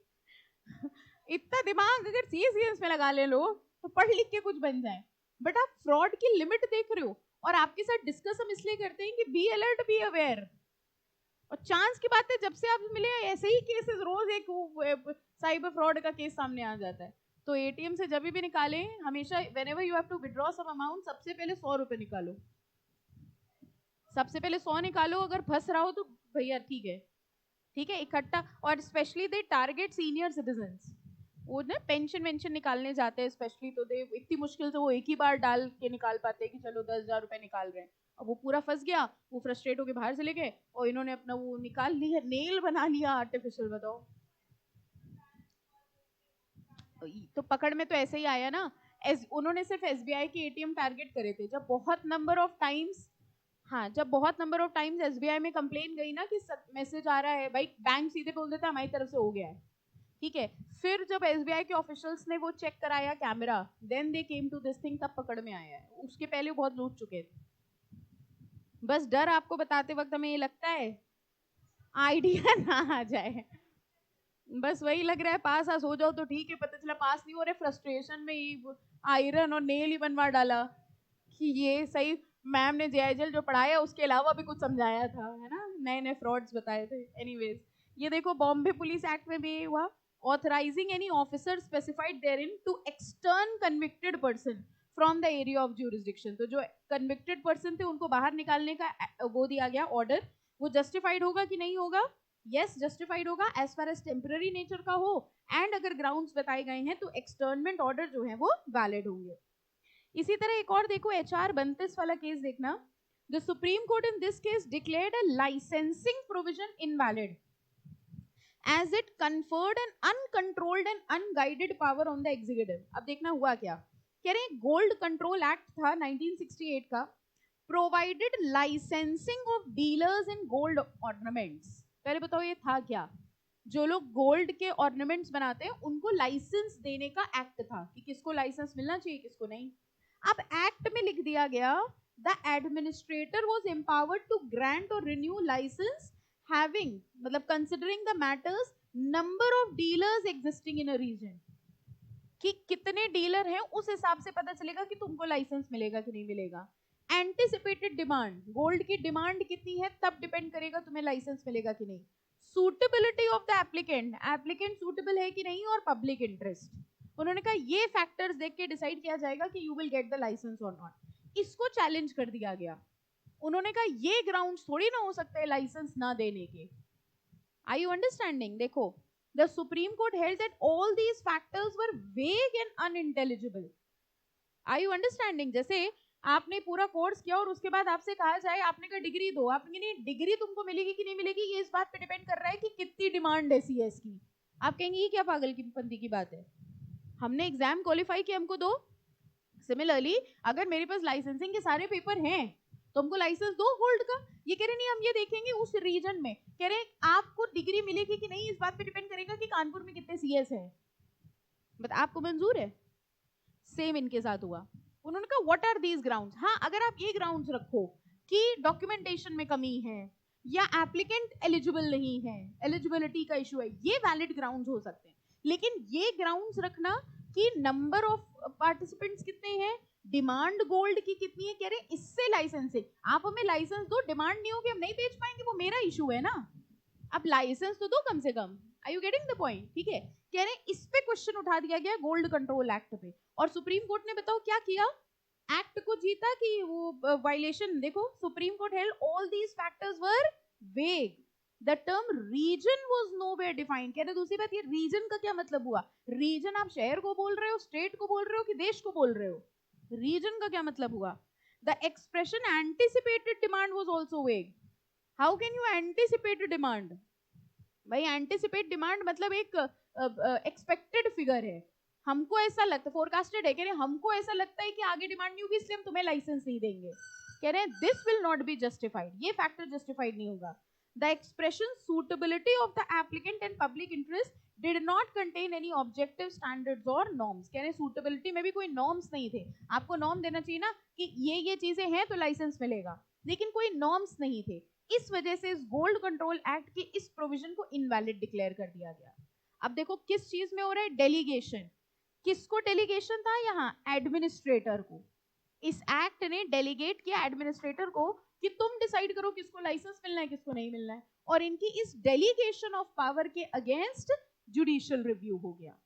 इतना दिमाग अगर सीएस में लगा ले लोग तो पढ़ लिख के कुछ बन जाए, बट आप फ्रॉड की लिमिट देख रहे हो। और आपके साथ डिस्कस हम इसलिए करते हैं कि बी अलर्ट, बी अवेयर। और चांस की बात है, जब से आप मिले ऐसे ही केसेस, रोज एक साइबर फ्रॉड का केस सामने आ जाता है। तो एटीएम से जब भी निकालें, हमेशा whenever you have to withdraw some amount, सबसे पहले 100 रुपए निकालो, सबसे पहले 100 निकालो, अगर फंस रहा हो तो भैया ठीक है, ठीक है, इकट्ठा। और स्पेशली दे टारगेट सीनियर सिटीजन्स, वो ना पेंशन वेंशन निकालने जाते हैं स्पेशली, तो दे इतनी मुश्किल से वो एक ही बार डाल के निकाल पाते हैं कि चलो 10,000 रुपए निकाल रहे हैं। अब वो पूरा फंस गया, वो फ्रस्ट्रेट होकर बाहर चले गए, और इन्होंने अपना वो निकाल लिया, नेल बना लिया आर्टिफिशियल, बताओ। तो पकड़ में तो ऐसे ही आया ना, उन्होंने सिर्फ एसबीआई के एटीएम टारगेट करे थे, जब बहुत नंबर ऑफ टाइम्स, हाँ जब बहुत नंबर ऑफ टाइम्स एसबीआई में कंप्लेन गई ना कि मैसेज आ रहा है, भाई बैंक सीधे बोल देता हमारी तरफ से हो गया है। ठीक है, फिर जब एसबीआई के ऑफिशियल्स ने वो चेक कराया camera, then they came to this thing, तब पकड़ में आया है, उसके पहले बहुत लूट चुके थे। बस डर आपको बताते वक्त हमें ये लगता है आइडिया ना आ जाए, बस वही लग रहा है पास आस हो जाओ तो ठीक है, पता चला पास नहीं हो रहे, फ्रस्ट्रेशन में ही आयरन और नेल ही बनवा डाला कि ये सही। मैम ने जेआईएल जो पढ़ाया उसके अलावा भी कुछ समझाया था, है ना, नए नए फ्रॉड्स बताए थे। एनीवेज, ये देखो बॉम्बे पुलिस एक्ट में भी ये हुआ, authorising any officer specified therein to extern convicted person from the area of jurisdiction. तो जो कन्विक्टेड पर्सन थे उनको बाहर निकालने का वो दिया गया ऑर्डर, वो जस्टिफाइड होगा कि नहीं होगा? यस, जस्टिफाइड होगा as far as temporary nature का हो, एंड अगर ग्राउंड्स बताए गए हैं तो एक्सटर्नमेंट ऑर्डर जो है वो वैलिड होंगे। इसी तरह एक और देखो, HR 32 वाला केस देखना, the supreme Court in this case declared a licensing provision invalid as it conferred an uncontrolled and unguided power on the executive. अब देखना हुआ क्या, कह रहे हैं गोल्ड कंट्रोल एक्ट था 1968 का, provided licensing of dealers in gold ornaments. पहले बताओ ये था क्या? जो लोग गोल्ड के ऑर्नामेंट्स बनाते हैं उनको लाइसेंस देने का एक्ट था कि किसको लाइसेंस मिलना चाहिए किसको नहीं। अब एक्ट में लिख दिया गया the administrator was empowered to grant or renew licence having, मतलब considering the matters number of dealers existing in a region, कि कितने डीलर हैं उस हिसाब से पता चलेगा कि तुमको लाइसेंस मिलेगा कि नहीं मिलेगा। एंटिसिपेटेड डिमांड, गोल्ड की डिमांड कितनी है तब डिपेंड करेगा तुम्हें लाइसेंस मिलेगा कि नहीं। Suitability of the applicant, applicant suitable है कि नहीं, और पब्लिक इंटरेस्ट, उन्होंने कहा ये फैक्टर्स देख के डिसाइड किया जाएगा कि you will get the licence or not. इसको चैलेंज कर दिया गया। उन्होंने कहा ये ग्राउंड्स थोड़ी ना हो सकते लाइसेंस ना देने के। Are you understanding? देखो, the Supreme Court held that all these factors were vague and unintelligible. Are you understanding? जैसे आपने पूरा कोर्स किया और उसके बाद आपसे कहा जाए, आपने कहा डिग्री दो, आपने नहीं, डिग्री तुमको मिलेगी कि नहीं मिलेगी ये इस बात पे डिपेंड कर रहा है कि कितनी डिमांड है सीएस की। आप कहेंगे ये क्या पागल की पंती की बात है, हमने एग्जाम क्वालिफाई किया हमको दो। सिमिलरली अगर मेरे पास लाइसेंसिंग के सारे पेपर हैं तो हमको लाइसेंस दो गोल्ड का। ये कह रहे नहीं, हम ये देखेंगे उस रीजन में, कह रहे आपको डिग्री मिलेगी कि नहीं इस बात पे डिपेंड करेगा कि कानपुर में कितने सीएस हैं। बट आपको मंजूर है? सेम इनके साथ हुआ। उन्होंने कहा व्हाट आर दीज ग्राउंड्स, हाँ अगर आप ये ग्राउंड्स रखो कि डॉक्यूमेंटेशन में कमी है या एप्लीकेंट एलिजिबल नहीं है, एलिजिबिलिटी का इशू है, ये वैलिड ग्राउंड्स हो सकते हैं। लेकिन ये ग्राउंड्स रखना कि नंबर ऑफ पार्टिसिपेंट्स कितने हैं, डिमांड गोल्ड की कितनी है, कह रहे इससे लाइसेंसिंग, आप हमें लाइसेंस दो, डिमांड नहीं होगी हम नहीं बेच पाएंगे, वो मेरा इशू है ना, अब लाइसेंस तो दो कम से कम। Are you getting the point? ठीक है, कह रहे इस पे क्वेश्चन उठा दिया गया गोल्ड कंट्रोल एक्ट पे, और सुप्रीम कोर्ट ने बताओ क्या किया, एक्ट को जीता कि वो वायलेशन। देखो, supreme court held all these factors were vague, the term reason was nowhere defined. कह रहे दूसरी बात, ये रीजन का क्या मतलब हुआ? रीजन आप शहर को बोल रहे हो, स्टेट को बोल रहे हो कि देश को बोल रहे हो? रीजन का क्या मतलब हुआ? The expression anticipated demand was also vague. How can you anticipate demand? भाई एंटिसिपेट डिमांड मतलब एक एक्सपेक्टेड फिगर है, हमको ऐसा लगता है, फोरकास्टेड है, कह रहे हमको ऐसा लगता है कि आगे डिमांड नहीं होगी इसलिए हम तुम्हें लाइसेंस नहीं देंगे। कह रहे हैं this will not be justified, ये फैक्टर जस्टिफाइड नहीं होगा। The expression suitability of the applicant and public interest did not contain any objective standards or norms। कह रहे हैं suitability में भी कोई norms नहीं थे, आपको norm देना चाहिए ना कि ये चीजें हैं तो लाइसेंस मिलेगा, लेकिन कोई norms नहीं थे। इस वजह से इस गोल्ड कंट्रोल एक्ट के इस प्रोविजन को इनवैलिड डिक्लेयर कर दिया गया। अब देखो किस चीज में हो रहा है डेलीगेशन, किसको डेलीगेशन था यहाँ? एडमिनिस्ट्रेटर को। इस एक्ट ने डेलीगेट किया एडमिनिस्ट्रेटर को कि तुम डिसाइड करो किसको लाइसेंस मिलना है किसको नहीं मिलना है, और इनकी इस डेलीगेशन ऑफ पावर के अगेंस्ट जुडिशियल रिव्यू हो गया।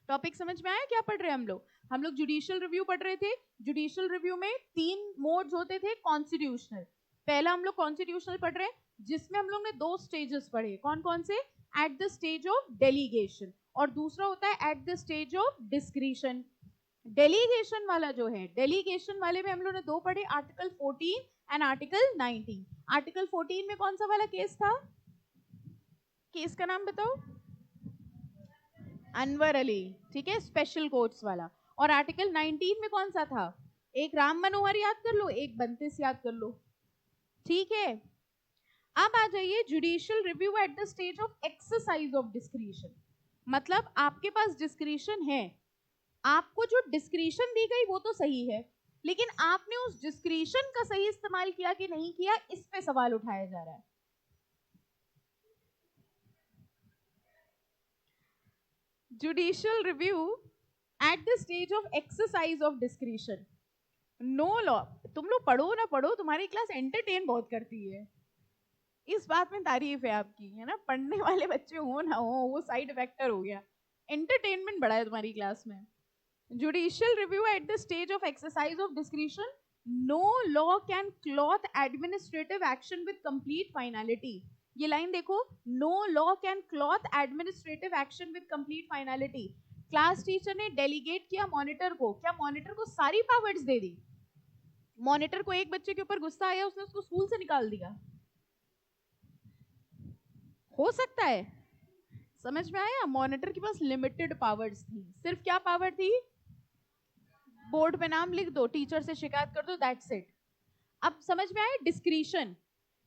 टॉपिक समझ में आया क्या पढ़ रहे हैं हम लोग? हम लोग जुडिशियल रिव्यू पढ़ रहे थे। जुडिशियल रिव्यू में 3 मोड्स होते थे कॉन्स्टिट्यूशनल। पहला हम लोग कॉन्स्टिट्यूशनल पढ़ रहे हैं जिसमें हम लोग ने 2 स्टेजेस पढ़े, कौन कौन से? Eight the stage of delegation, और दूसरा होता है eight the stage of discretion. Delegation वाला जो है, डेलीगेशन वाले में हम लोग ने 2 पढ़े, आर्टिकल 14 एंड आर्टिकल 19। आर्टिकल 14 में कौन सा वाला केस था? केस का नाम बताओ। अनवर अली, ठीक है, स्पेशल कोर्ट्स वाला। और आर्टिकल 19 में कौन सा था? एक राम मनोहर याद कर लो, एक बंतिस याद कर लो, ठीक है। अब आ जाइए judicial review at the stage of exercise of discretion. मतलब आपके पास डिस्क्रिशन है, आपको जो डिस्क्रिशन दी गई वो तो सही है, लेकिन आपने उस डिस्क्रिशन का सही इस्तेमाल किया कि नहीं किया, इस पे सवाल उठाया जा रहा है। Judicial review at the stage of exercise of discretion. No law, तुम लोग पढ़ो ना पढ़ो, तुम्हारी क्लास एंटरटेन बहुत करती है, इस बात में तारीफ है आपकी, है ना। पढ़ने वाले बच्चे हो ना हो, वो साइड फैक्टर हो गया, एंटरटेनमेंट बढ़ा है तुम्हारी क्लास में। Judicial review at the stage of exercise of discretion, no law can clothe administrative action with complete finality. ये लाइन देखो, no law can clothe administrative action with complete finality. Class teacher ने डेलीगेट किया मॉनिटर को, क्या मॉनिटर को सारी पावर्स दे दी? मॉनिटर को एक बच्चे के ऊपर गुस्सा आया, उसने उसको स्कूल से निकाल दिया? हो सकता है, समझ में आया? मॉनिटर के पास लिमिटेड पावर्स थी, सिर्फ क्या पावर थी? बोर्ड पे नाम लिख दो, टीचर से शिकायत कर दो, दैट्स इट। अब समझ में आया डिस्क्रीशन।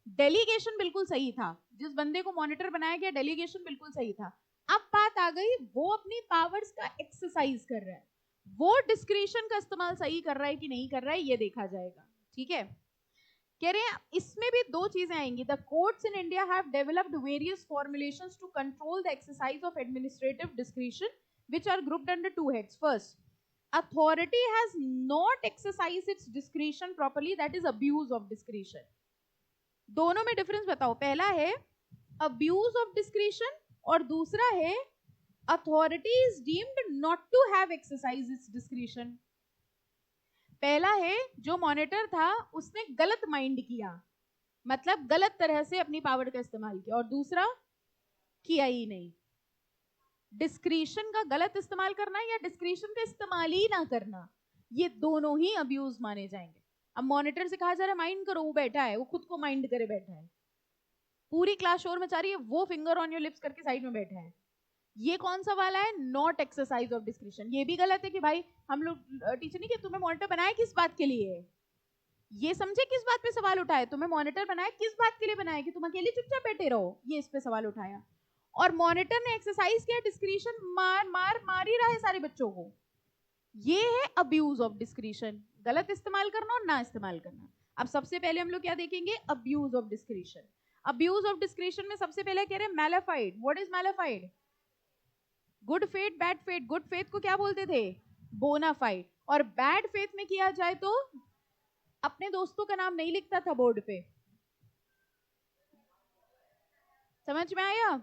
डेलीगेशन बिल्कुल सही था, जिस बंदे को मॉनिटर बनाया गया डेलीगेशन बिल्कुल सही था। अब बात आ गई वो अपनी पावर्स का एक्सरसाइज कर रहा है, वो डिस्क्रिशन का इस्तेमाल सही कर रहा है कि नहीं कर रहा है ये देखा जाएगा। ठीक है, कह रहे हैं इसमें भी दो चीजें आएंगी। The courts in India have developed various formulations to control the exercise of administrative discretion which are grouped under two heads. First, authority has not exercised its discretion properly, that is abuse of discretion। दोनों में डिफरेंस बताओ। पहला है अब्यूज ऑफ डिस्क्रिशन और दूसरा है authority is deemed not to have exercise its discretion. पहला है जो मॉनिटर था उसने गलत माइंड किया, मतलब गलत तरह से अपनी पावर का इस्तेमाल किया, और दूसरा किया ही नहीं। डिस्क्रिशन का गलत इस्तेमाल करना या डिस्क्रिशन का इस्तेमाल ही ना करना, ये दोनों ही अब्यूज माने जाएंगे। अब मॉनिटर से कहा जा रहा है माइंड करो, वो बैठा है, वो खुद को माइंड करे बैठा है, पूरी क्लास शोर मचा रही है, वो फिंगर ऑन योर लिप्स करके साइड में बैठा है। ये कौन सा वाला है? Not exercise of discretion. ये भी गलत है कि भाई हम लोग टीचर नहीं कि तुम्हें मॉनिटर बनाया किस बात के लिए, ये समझे किस बात पे सवाल उठाए। तुम्हें मॉनिटर बनाया किस बात के लिए बनाया, कि तुम अकेले चुपचाप बैठे रहो, ये इस पे सवाल उठाया। और मॉनिटर ने एक्सरसाइज किया डिस्क्रिशन, मार ही रहा है सारे बच्चों को। ये है अब्यूज ऑफ डिस्क्रिशन, गलत इस्तेमाल करना और ना इस्तेमाल करना। अब सबसे पहले हम लोग क्या देखेंगे? Abuse of discretion. Abuse of discretion में सबसे पहले कह रहे हैं mala fide. What is mala fide? Good faith, bad faith. Good faith को क्या बोलते थे? बोनाफाइड। और बैड फेथ में किया जाए तो अपने दोस्तों का नाम नहीं लिखता था बोर्ड पे। समझ में आया?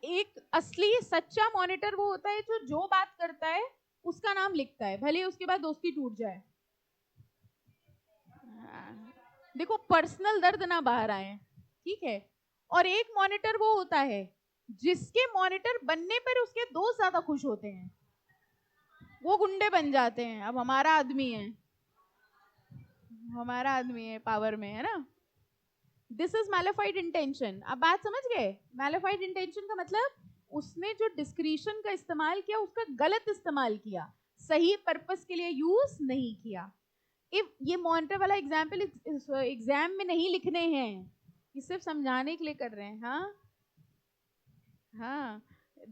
एक असली सच्चा मॉनिटर वो होता है जो बात करता है उसका नाम लिखता है, भले उसके बाद दोस्ती टूट जाए। देखो पर्सनल दर्द ना बाहर आए, ठीक है। और एक मॉनिटर वो होता है जिसके मॉनिटर बनने पर उसके दोस्त ज्यादा खुश होते हैं, वो गुंडे बन जाते हैं। अब हमारा आदमी है, हमारा आदमी है, पावर में है ना। This is mala fide intention. अब बात समझ गए? मैलिफाइड इंटेंशन का मतलब उसने जो डिस्क्रिशन का इस्तेमाल किया उसका गलत इस्तेमाल किया, सही पर्पस के लिए यूज नहीं किया। इफ ये मॉनिटर वाला एग्जाम्पल एग्जाम में नहीं लिखने हैं, ये सिर्फ समझाने के लिए कर रहे हैं। हाँ हाँ,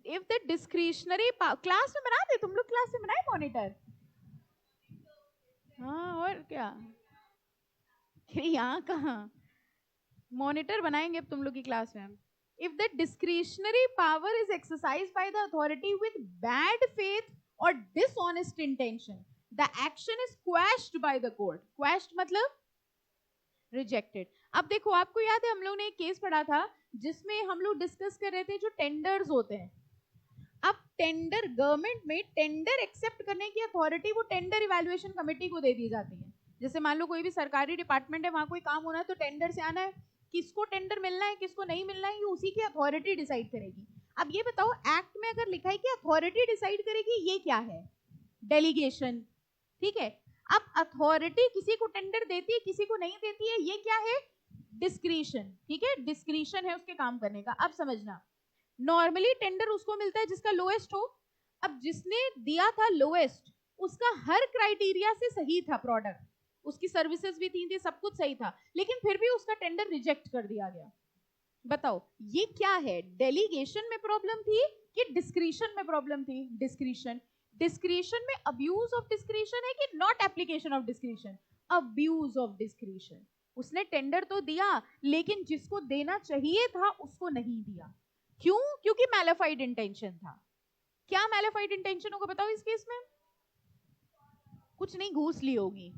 इफ द डिस्क्रिशनरी क्लास में बनाते, तुम लोग क्लास में बनाए मॉनिटर? हाँ और क्या, यहाँ कहाँ मॉनिटर बनाएंगे अब तुम लोग की क्लास में हम। If the discretionary power is exercise by the authority with bad faith और dishonest intention, the action is quashed by the court. Quashed मतलब रिजेक्टेड। अब देखो आपको याद है हम लोग ने एक केस पढ़ा था जिसमें हम लोग डिस्कस कर रहे थे जो टेंडर्स होते हैं। अब टेंडर, गवर्नमेंट में टेंडर एक्सेप्ट करने की अथॉरिटी वो टेंडर इवैल्यूएशन कमेटी को दे दी जाती है। जैसे मान लो कोई भी सरकारी डिपार्टमेंट है, वहां कोई काम होना है तो टेंडर से आना है, किसको टेंडर मिलना है किसको नहीं मिलना है ये उसी की अथॉरिटी डिसाइड करेगी। अब ये बताओ एक्ट में अगर लिखा है कि अथॉरिटी डिसाइड करेगी, ये क्या है? डेलीगेशन। ठीक है, अब अथॉरिटी किसी को टेंडर देती है किसी को नहीं देती है, ये क्या है? डिस्क्रिशन। ठीक है, डिस्क्रिशन है उसके काम करने का। अब समझना, नॉर्मली टेंडर उसको मिलता है जिसका लोएस्ट हो। अब जिसने दिया था लोएस्ट, उसका हर क्राइटेरिया से सही था प्रोडक्ट, उसकी सर्विसेज भी थी, सब कुछ सही था, लेकिन फिर भी उसका टेंडर रिजेक्ट कर दिया गया। बताओ ये क्या है? डेलीगेशन में प्रॉब्लम थी कि डिस्क्रिशन में प्रॉब्लम थी? डिस्क्रिशन। डिस्क्रिशन में अब्यूज ऑफ डिस्क्रिशन है कि not application of discretion? Abuse of discretion. उसने टेंडर तो दिया लेकिन जिसको देना चाहिए था उसको नहीं दिया। क्यों? क्योंकि मैलिफाइड इंटेंशन था। क्या मैलिफाइड इंटेंशन होगा बताओ इस केस में? कुछ नहीं, घूस ली होगी,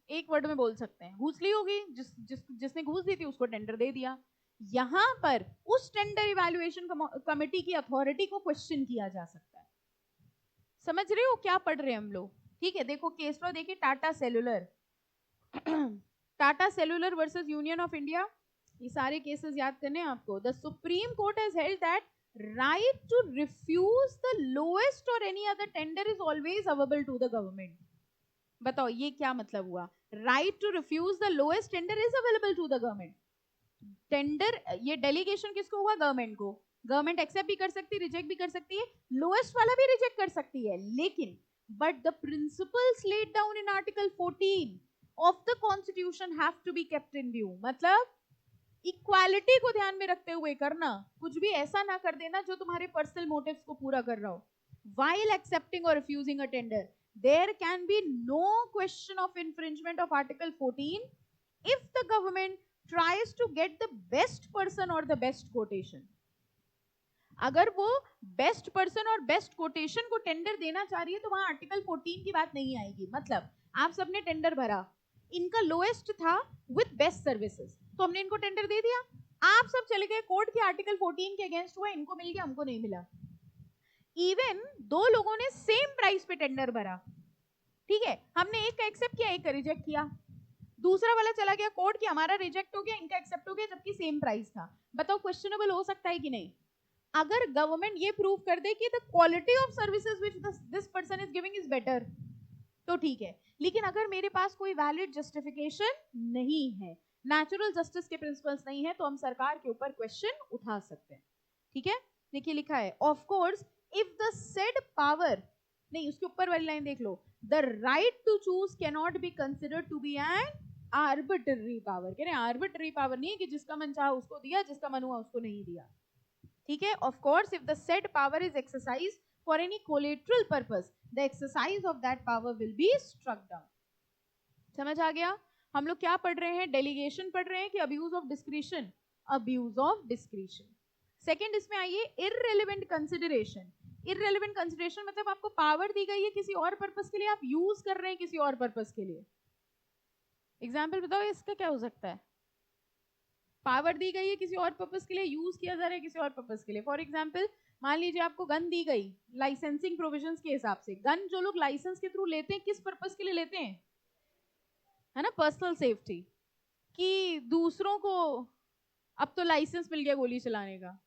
एक वर्ड में बोल सकते हैं, घूस ली होगी। जिसने घूस दी थी उसको टेंडर दे दिया। यहां पर उस टेंडर इवैल्यूएशन कमेटी की अथॉरिटी को क्वेश्चन किया जा सकता है। समझ रहे हो क्या पढ़ रहे हैं हम लोग? ठीक है, देखो केस लो, देखिए Tata cellular. Tata cellular versus union of India, ये सारे केसेस याद करने हैं आपको। The supreme court has held that right to refuse the lowest or any other tender is always available to the government। बताओ ये क्या मतलब हुआ? right to refuse the lowest tender is available to the government। Tender, ये डेलीगेशन किसको हुआ? गवर्नमेंट को। गवर्नमेंट एक्सेप्ट भी कर सकती है, रिजेक्ट भी कर सकती है, लोएस्ट वाला भी रिजेक्ट कर सकती है, लेकिन but the principles laid down in article 14 of the constitution have to be kept in view, मतलब इक्वालिटी को ध्यान में रखते हुए करना, कुछ भी ऐसा ना कर देना जो तुम्हारे पर्सनल मोटिव्स को पूरा कर रहा हो. While accepting or refusing a tender, there can be no question of infringement of Article 14 if the government tries to get the best person or the best quotation. अगर वो बेस्ट पर्सन और बेस्ट कोटेशन को टेंडर देना चाह रही है तो वहां आर्टिकल 14 की बात नहीं आएगी. मतलब आप सबने टेंडर भरा, इनका लोएस्ट था विद बेस्ट सर्विसेज, तो हमने इनको टेंडर दे दिया. आप सब चले गए कोर्ट के आर्टिकल 14 के अगेंस्ट हुआ, इनको मिल गया हमको नहीं मिला. इवन दो लोगों ने सेम प्राइस पे टेंडर भरा, ठीक है, हमने एक का एक्सेप्ट किया एक का रिजेक्ट किया, दूसरा वाला चला गया कोर्ट की, हमारा रिजेक्ट हो गया इनका एक्सेप्ट हो गया जबकि सेम प्राइस था. बताओ क्वेश्चनेबल हो सकता है कि नहीं? अगर गवर्नमेंट ये प्रूव कर दे कि the quality of services which this person is giving is better तो ठीक है, लेकिन अगर मेरे पास कोई वैलिड जस्टिफिकेशन नहीं है, नेचुरल जस्टिस के प्रिंसिपल्स नहीं है, तो हम सरकार के ऊपर क्वेश्चन उठा सकते हैं. ठीक है, देखिए लिखा है of course if the said power, नहीं उसके ऊपर वाली लाइन देख लो, the right to choose cannot be considered to be an arbitrary power. कह रहे हैं आर्बिट्ररी पावर नहीं है कि जिसका मन चाहा उसको दिया, जिसका मन हुआ उसको नहीं दिया. ठीक है, of course if the said power is exercise for any collateral purpose the exercise of that power will be struck down. समझ आ गया? हम लोग क्या पढ़ रहे हैं? डेलीगेशन पढ़ रहे हैं कि abuse of discretion? Abuse of discretion. Second इसमें आइए इररिलेवेंट कंसिडरेशन. इररिलेवेंट कंसिडरेशन मतलब आपको पावर दी गई है किसी और पर्पस के लिए, आप यूज कर रहे हैं किसी और पर्पस के लिए. एग्जाम्पल बताओ इसका क्या हो सकता है? पावर दी गई है किसी और पर्पस के लिए, यूज किया जा रहा है किसी और पर्पस के लिए. फॉर एग्जाम्पल मान लीजिए आपको गन दी गई लाइसेंसिंग प्रोविजंस के हिसाब से. गन जो लोग लाइसेंस के थ्रू लेते हैं किस पर्पस के लिए लेते हैं? है ना, पर्सनल सेफ्टी, कि दूसरों को अब तो लाइसेंस मिल गया गोली चलाने का.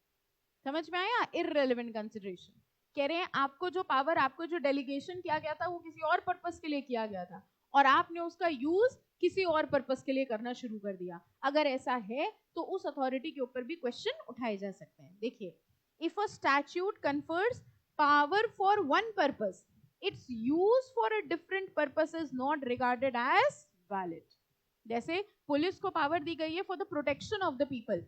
समझ में आया? Irrelevant consideration. कह रहे हैं आपको जो पावर, आपको जो डेलीगेशन किया गया था वो किसी और पर्पस के लिए किया गया था और आपने उसका यूज किसी और पर्पस के लिए करना शुरू कर दिया. अगर ऐसा है तो उस अथॉरिटी के ऊपर भी क्वेश्चन उठाए जा सकते हैं. देखिए, if a statute confers power for one purpose, its use for a different purpose is not regarded as valid. जैसे पुलिस को पावर दी गई है for the protection of the people,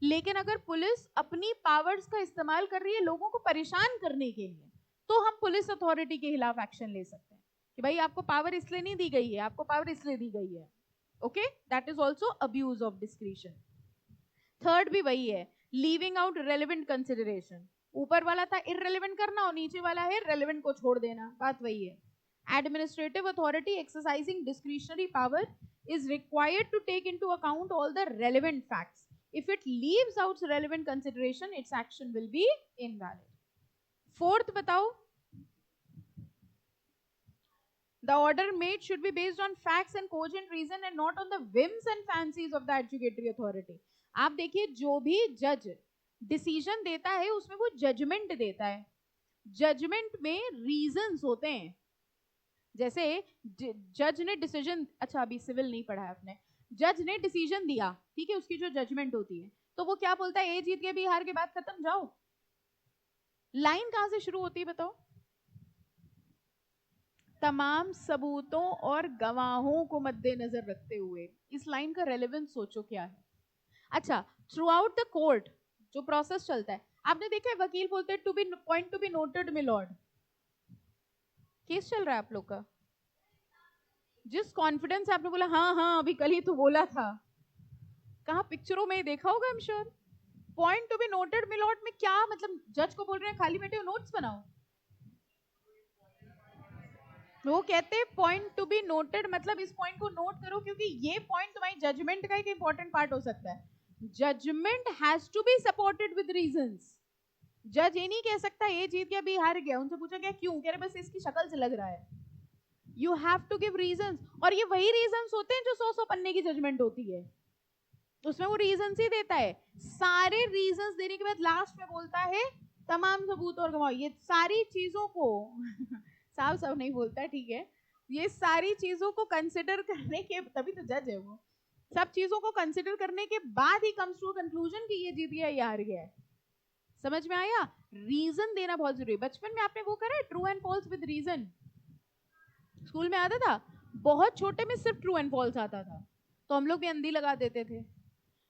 लेकिन अगर पुलिस अपनी पावर्स का इस्तेमाल कर रही है लोगों को परेशान करने के लिए, तो हम पुलिस अथॉरिटी के खिलाफ एक्शन ले सकते हैं कि भाई आपको पावर इसलिए नहीं दी गई है, आपको पावर इसलिए दी गई है. Okay, that is also abuse of discretion. Third भी वही है, लीविंग आउट रेलेवेंट कंसिडरेशन. ऊपर वाला था इररेलेवेंट करना और नीचे वाला है रेलेवेंट को छोड़ देना. बात वही है. Administrative authority exercising discretionary power is required to take into account all the relevant facts. If it leaves out relevant consideration, its action will be invalid. Fourth बताओ, the order made should be based on facts and cogent reason and not on the whims and fancies of the adjudicatory authority. आप देखिए, जो भी जज डिसीजन देता है उसमें वो जजमेंट देता है. जजमेंट में रीजंस होते हैं. जैसे जज ने डिसीजन, अच्छा अभी सिविल नहीं पढ़ा है आपने, जज ने डिसीजन दिया, ठीक है, उसकी जो जजमेंट होती है तो वो क्या बोलता है? ए जीत गए, बी हार के, बाद खत्म, जाओ. लाइन कहां से शुरू होती है बताओ? तमाम सबूतों और गवाहों को मद्देनजर रखते हुए. इस लाइन का रेलेवेंस सोचो क्या है. अच्छा, थ्रू आउट द कोर्ट जो प्रोसेस चलता है, आपने देखा है वकील बोलते हैं to be point to be noted my lord. Case चल रहा है आप लोग का, जिस कॉन्फिडेंस आपने बोला हाँ हाँ अभी कल ही तो बोला था, कहाँ पिक्चरों में ही देखा होगा I am sure. Point to be noted my Lord में क्या मतलब? जज को बोल रहे हैं खाली बैठे हो नोट्स बनाओ. वो कहते हैं पॉइंट टू बी नोटेड मतलब इस पॉइंट को नोट करो क्योंकि ये पॉइंट तुम्हारी जजमेंट का एक इंपॉर्टेंट पार्ट हो सकता है. Judgement has to be supported with reasons. जज ये नहीं कह सकता ये जीत गया बी हार गया. उनसे पूछा गया क्यों? कह रहे बस इसकी शक्ल से लग रहा है. You have to give reasons, और ये वही रीजंस होते हैं जो 100 पन्ने की जजमेंट होती है, उसमें वो रीजंस ही देता है. सारे रीजंस देने के बाद लास्ट में बोलता है तमाम सबूत और गवाह. ये सारी चीजों को साफ साफ नहीं बोलता है, ठीक है, ये सारी चीजों को कंसिडर करने के, तभी तो जज है वो, सब चीजों को कंसिडर करने के बाद ही कम्स टू कंक्लूजन कि ये जीत गया या हार गया है. समझ में आया? रीजन देना बहुत जरूरी है. बचपन में आपने वो करा है true and false with reason, school में आता था. बहुत छोटे में सिर्फ ट्रू एंड फॉल्स आता था, तो हम लोग भी अंधी लगा देते थे।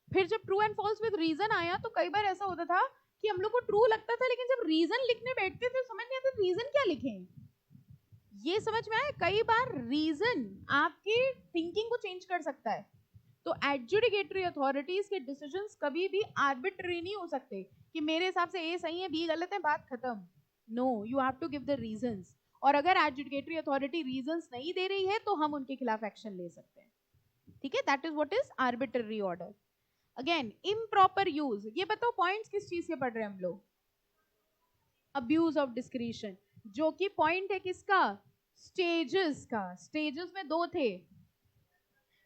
फिर जब true and false with reason आया तो कई बार ऐसा होता था कि हम लोग को ट्रू लगता था, लेकिन जब रीजन लिखने बैठते थे समझ नहीं आता रीजन क्या लिखें। ये समझ में आया, कई बार रीजन आपकी थिंकिंग को चेंज कर सकता है। तो एडजुडिकेटरी अथॉरिटीज के डिसीजंस कभी भी आर्बिट्ररी नहीं हो सकते कि मेरे हिसाब से ए सही है बी गलत है, बात खत्म। No, you have to give the reasons. और अगर एडजुडिकेटरी अथॉरिटी रीजंस नहीं दे रही है तो हम उनके खिलाफ एक्शन ले सकते हैं। ठीक है, that is what is arbitrary order. Again improper use, ये बताओ पॉइंट्स किस चीज के पढ़ रहे हैं हम लोग? अब्यूज ऑफ डिस्क्रिशन, जो कि पॉइंट है किसका? स्टेजेस का। स्टेजेस में दो थे,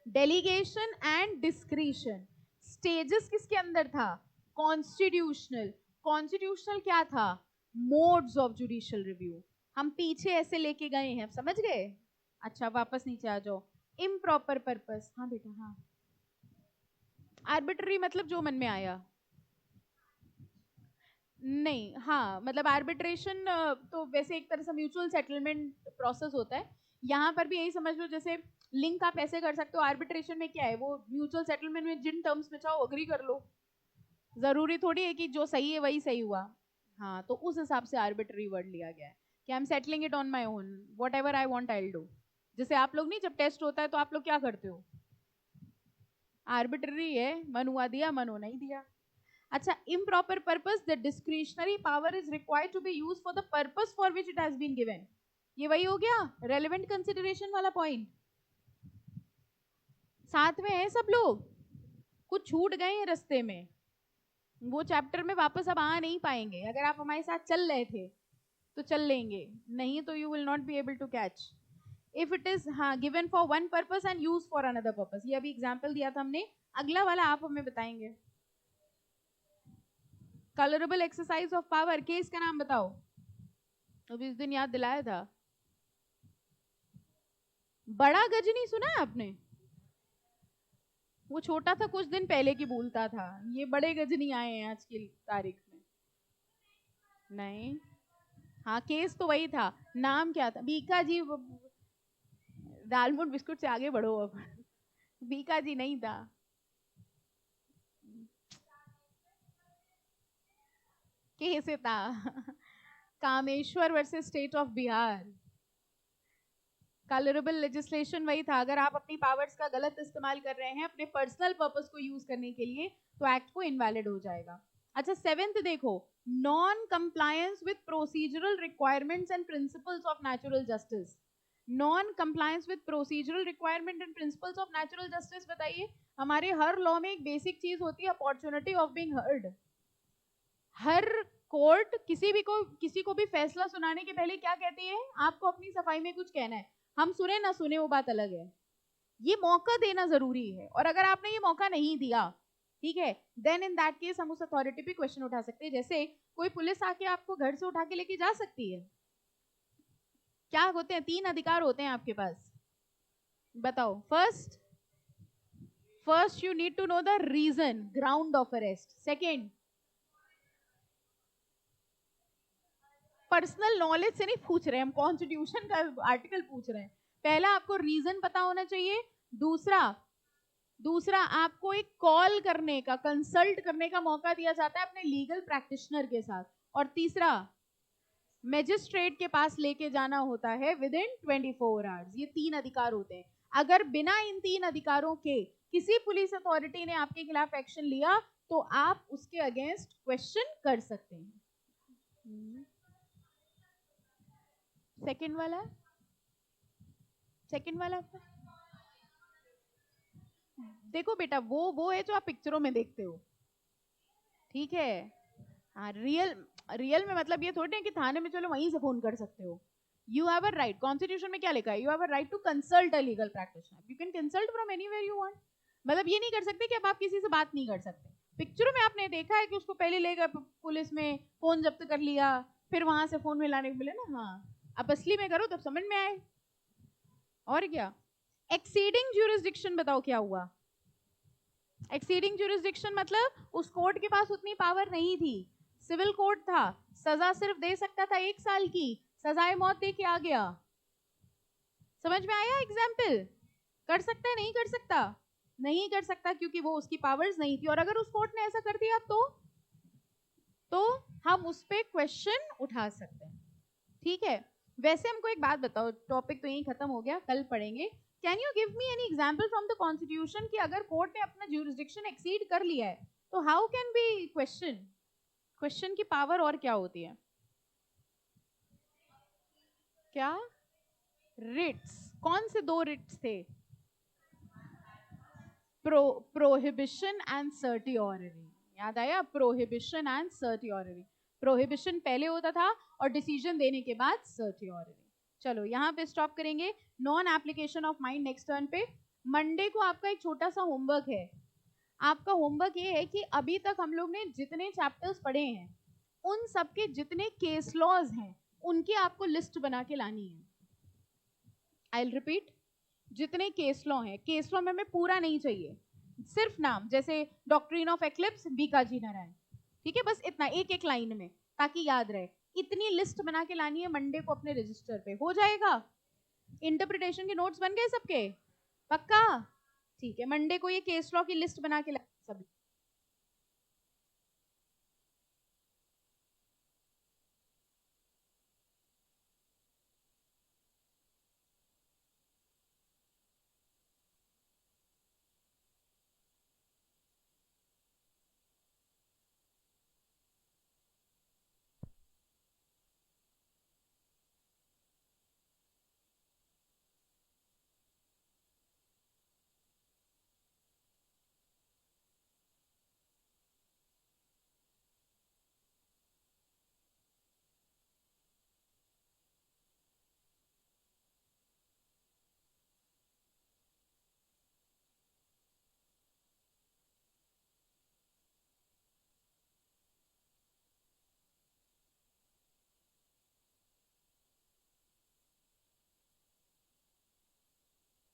डेलीगेशन एंड डिस्क्रिशन। स्टेजेस किसके अंदर था? कॉन्स्टिट्यूशनल। कॉन्स्टिट्यूशनल क्या था? Modes of judicial review. हम पीछे ऐसे लेके गए हैं, समझ गए? अच्छा वापस नीचे आ जाओ। इम्प्रॉपर पर्पस, हाँ बेटा हाँ। आर्बिट्ररी मतलब जो मन में आया, नहीं, हाँ मतलब आर्बिट्रेशन तो वैसे एक तरह से म्यूचुअल सेटलमेंट प्रोसेस होता है। यहाँ पर भी यही समझ लो, जैसे लिंक आप ऐसे कर सकते हो, आर्बिट्रेशन में क्या है, वो म्यूचुअल सेटलमेंट में जिन टर्म्स में चाहो अग्री कर लो, जरूरी थोड़ी है कि जो सही है वही सही हुआ। हाँ, तो उस हिसाब से आर्बिट्ररी वर्ड लिया गया है कि I am settling it on my own, what ever I want I will do. जैसे आप लोग नहीं, जब टेस्ट होता है तो आप लोग क्या करते हो? आर्बिट्ररी है, मन हुआ दिया, मन हो नहीं दिया। अच्छा, improper purpose, the discretionary power is required to be used for the purpose for which it has been given। ये वही हो गया relevant consideration वाला पॉइंट। साथ में है सब लोग? कुछ छूट गए हैं रास्ते में, वो चैप्टर में वापस अब आ नहीं पाएंगे। अगर आप हमारे साथ चल रहे थे तो चल लेंगे, नहीं तो you will not be able to catch. If it is हाँ given for one purpose and use for another purpose, ये अभी एग्जाम्पल दिया था हमने। अगला वाला आप हमें बताएंगे। Colourable exercise of power, case का नाम बताओ, अभी इस दिन याद दिलाया था। बड़ा गजनी सुना है आपने? वो छोटा था, कुछ दिन पहले की भूलता था, ये बड़े गजनी आए हैं आज की तारीख में। नहीं, हाँ केस तो वही था, नाम क्या था? बीका जी। दालमोट बिस्कुट से आगे बढ़ो अब। बीका जी नहीं था। कैसे था? Kameshwar versus state of Bihar. Colourable legislation वही था, अगर आप अपनी पावर्स का गलत इस्तेमाल कर रहे हैं अपने पर्सनल पर्पस को यूज करने के लिए तो एक्ट को इनवैलिड हो जाएगा। अच्छा, सेवेंथ देखो, non compliance with procedural requirements and principles of natural justice. Non compliance with procedural requirement and principles of natural justice, बताइए। हमारे हर लॉ में एक बेसिक चीज होती है, opportunity of being heard. Her court किसी को भी फैसला सुनाने के पहले क्या कहती है? आपको अपनी सफाई में कुछ कहना है। हम सुने ना सुने वो बात अलग है, ये मौका देना जरूरी है। और अगर आपने ये मौका नहीं दिया, ठीक है, देन इन दैट केस हम उस अथॉरिटी पे क्वेश्चन उठा सकते हैं। जैसे कोई पुलिस आके आपको घर से उठा के लेके जा सकती है? क्या होते हैं? 3 अधिकार होते हैं आपके पास, बताओ। First you need to know the reason, ground of arrest. Second, personal knowledge से नहीं पूछ रहे हम, कॉन्स्टिट्यूशन का आर्टिकल पूछ रहे हैं। पहला, आपको रीजन पता होना चाहिए। दूसरा आपको एक कॉल करने का, कंसल्ट करने का मौका दिया जाता है अपने लीगल प्रैक्टिशनर के साथ। और तीसरा, मैजिस्ट्रेट के पास लेके जाना होता है विद इन 24 आवर्स। ये 3 अधिकार होते हैं। अगर बिना इन 3 अधिकारों के किसी पुलिस अथॉरिटी ने आपके खिलाफ एक्शन लिया तो आप उसके अगेंस्ट क्वेश्चन कर सकते हैं। सेकंड वाला देखो बेटा, वो है जो आप पिक्चरों में देखते हो, ठीक है। हाँ, रियल में मतलब ये थोड़ी है कि थाने में चलो वहीं से फोन कर सकते हो। You have a right, constitution में क्या लिखा है? You have a right to consult a legal practitioner, you can consult from anywhere you want. मतलब ये नहीं कर सकते कि अब आप किसी से बात नहीं कर सकते। पिक्चरों में आपने देखा है कि उसको पहले ले गए पुलिस में, फोन जब्त कर लिया, फिर वहां से फोन मिलाने को मिले ना। हाँ, अब असली में करो तब समझ में आए। और क्या? एक्सीडिंग ज्यूरिसडिक्शन बताओ क्या हुआ? एक्सीडिंग ज्यूरिसडिक्शन मतलब उस कोर्ट के पास उतनी पावर नहीं थी, सिविल कोर्ट था, सजा सिर्फ दे सकता था 1 साल की, सजाए मौत दे के आ गया। समझ में आया एग्जाम्पल? कर सकता है नहीं कर सकता? नहीं कर सकता क्योंकि वो उसकी पावर्स नहीं थी। और अगर उस कोर्ट ने ऐसा कर दिया तो हम उस पर क्वेश्चन उठा सकते हैं। ठीक है, वैसे हमको एक बात बताओ, टॉपिक तो यही खत्म हो गया, कल पढ़ेंगे। Can you give me any example from the constitution कि अगर कोर्ट ने अपना ज्यूरिसडिक्शन एक्सीड कर लिया है तो how can be question? Question की पावर और क्या होती है? क्या? रिट्स। कौन से दो रिट्स थे? Prohibition and certiorari. याद आया? Prohibition and सर्टियोररी। प्रोहिबिशन पहले होता था और डिसीजन देने के बाद सर्टियोररी। चलो यहाँ पे स्टॉप करेंगे। Non application of mind next turn पे। मंडे को आपका एक छोटा सा होमवर्क है। आपका होमवर्क ये है कि अभी तक हम लोग ने जितने चैप्टर्स पढ़े हैं उन सबके जितने केस लॉज हैं उनकी आपको लिस्ट बना के लानी है। आई विल रिपीट, जितने केस लॉ हैं, केस लॉ में हमें पूरा नहीं चाहिए, सिर्फ नाम, जैसे doctrine of eclipse Bikaji Narayan, ठीक है, बस इतना एक एक लाइन में, ताकि याद रहे। इतनी लिस्ट बना के लानी है मंडे को अपने रजिस्टर पे। हो जाएगा? इंटरप्रिटेशन के नोट्स बन गए सबके? पक्का? ठीक है, मंडे को ये केस लॉ की लिस्ट बना के सब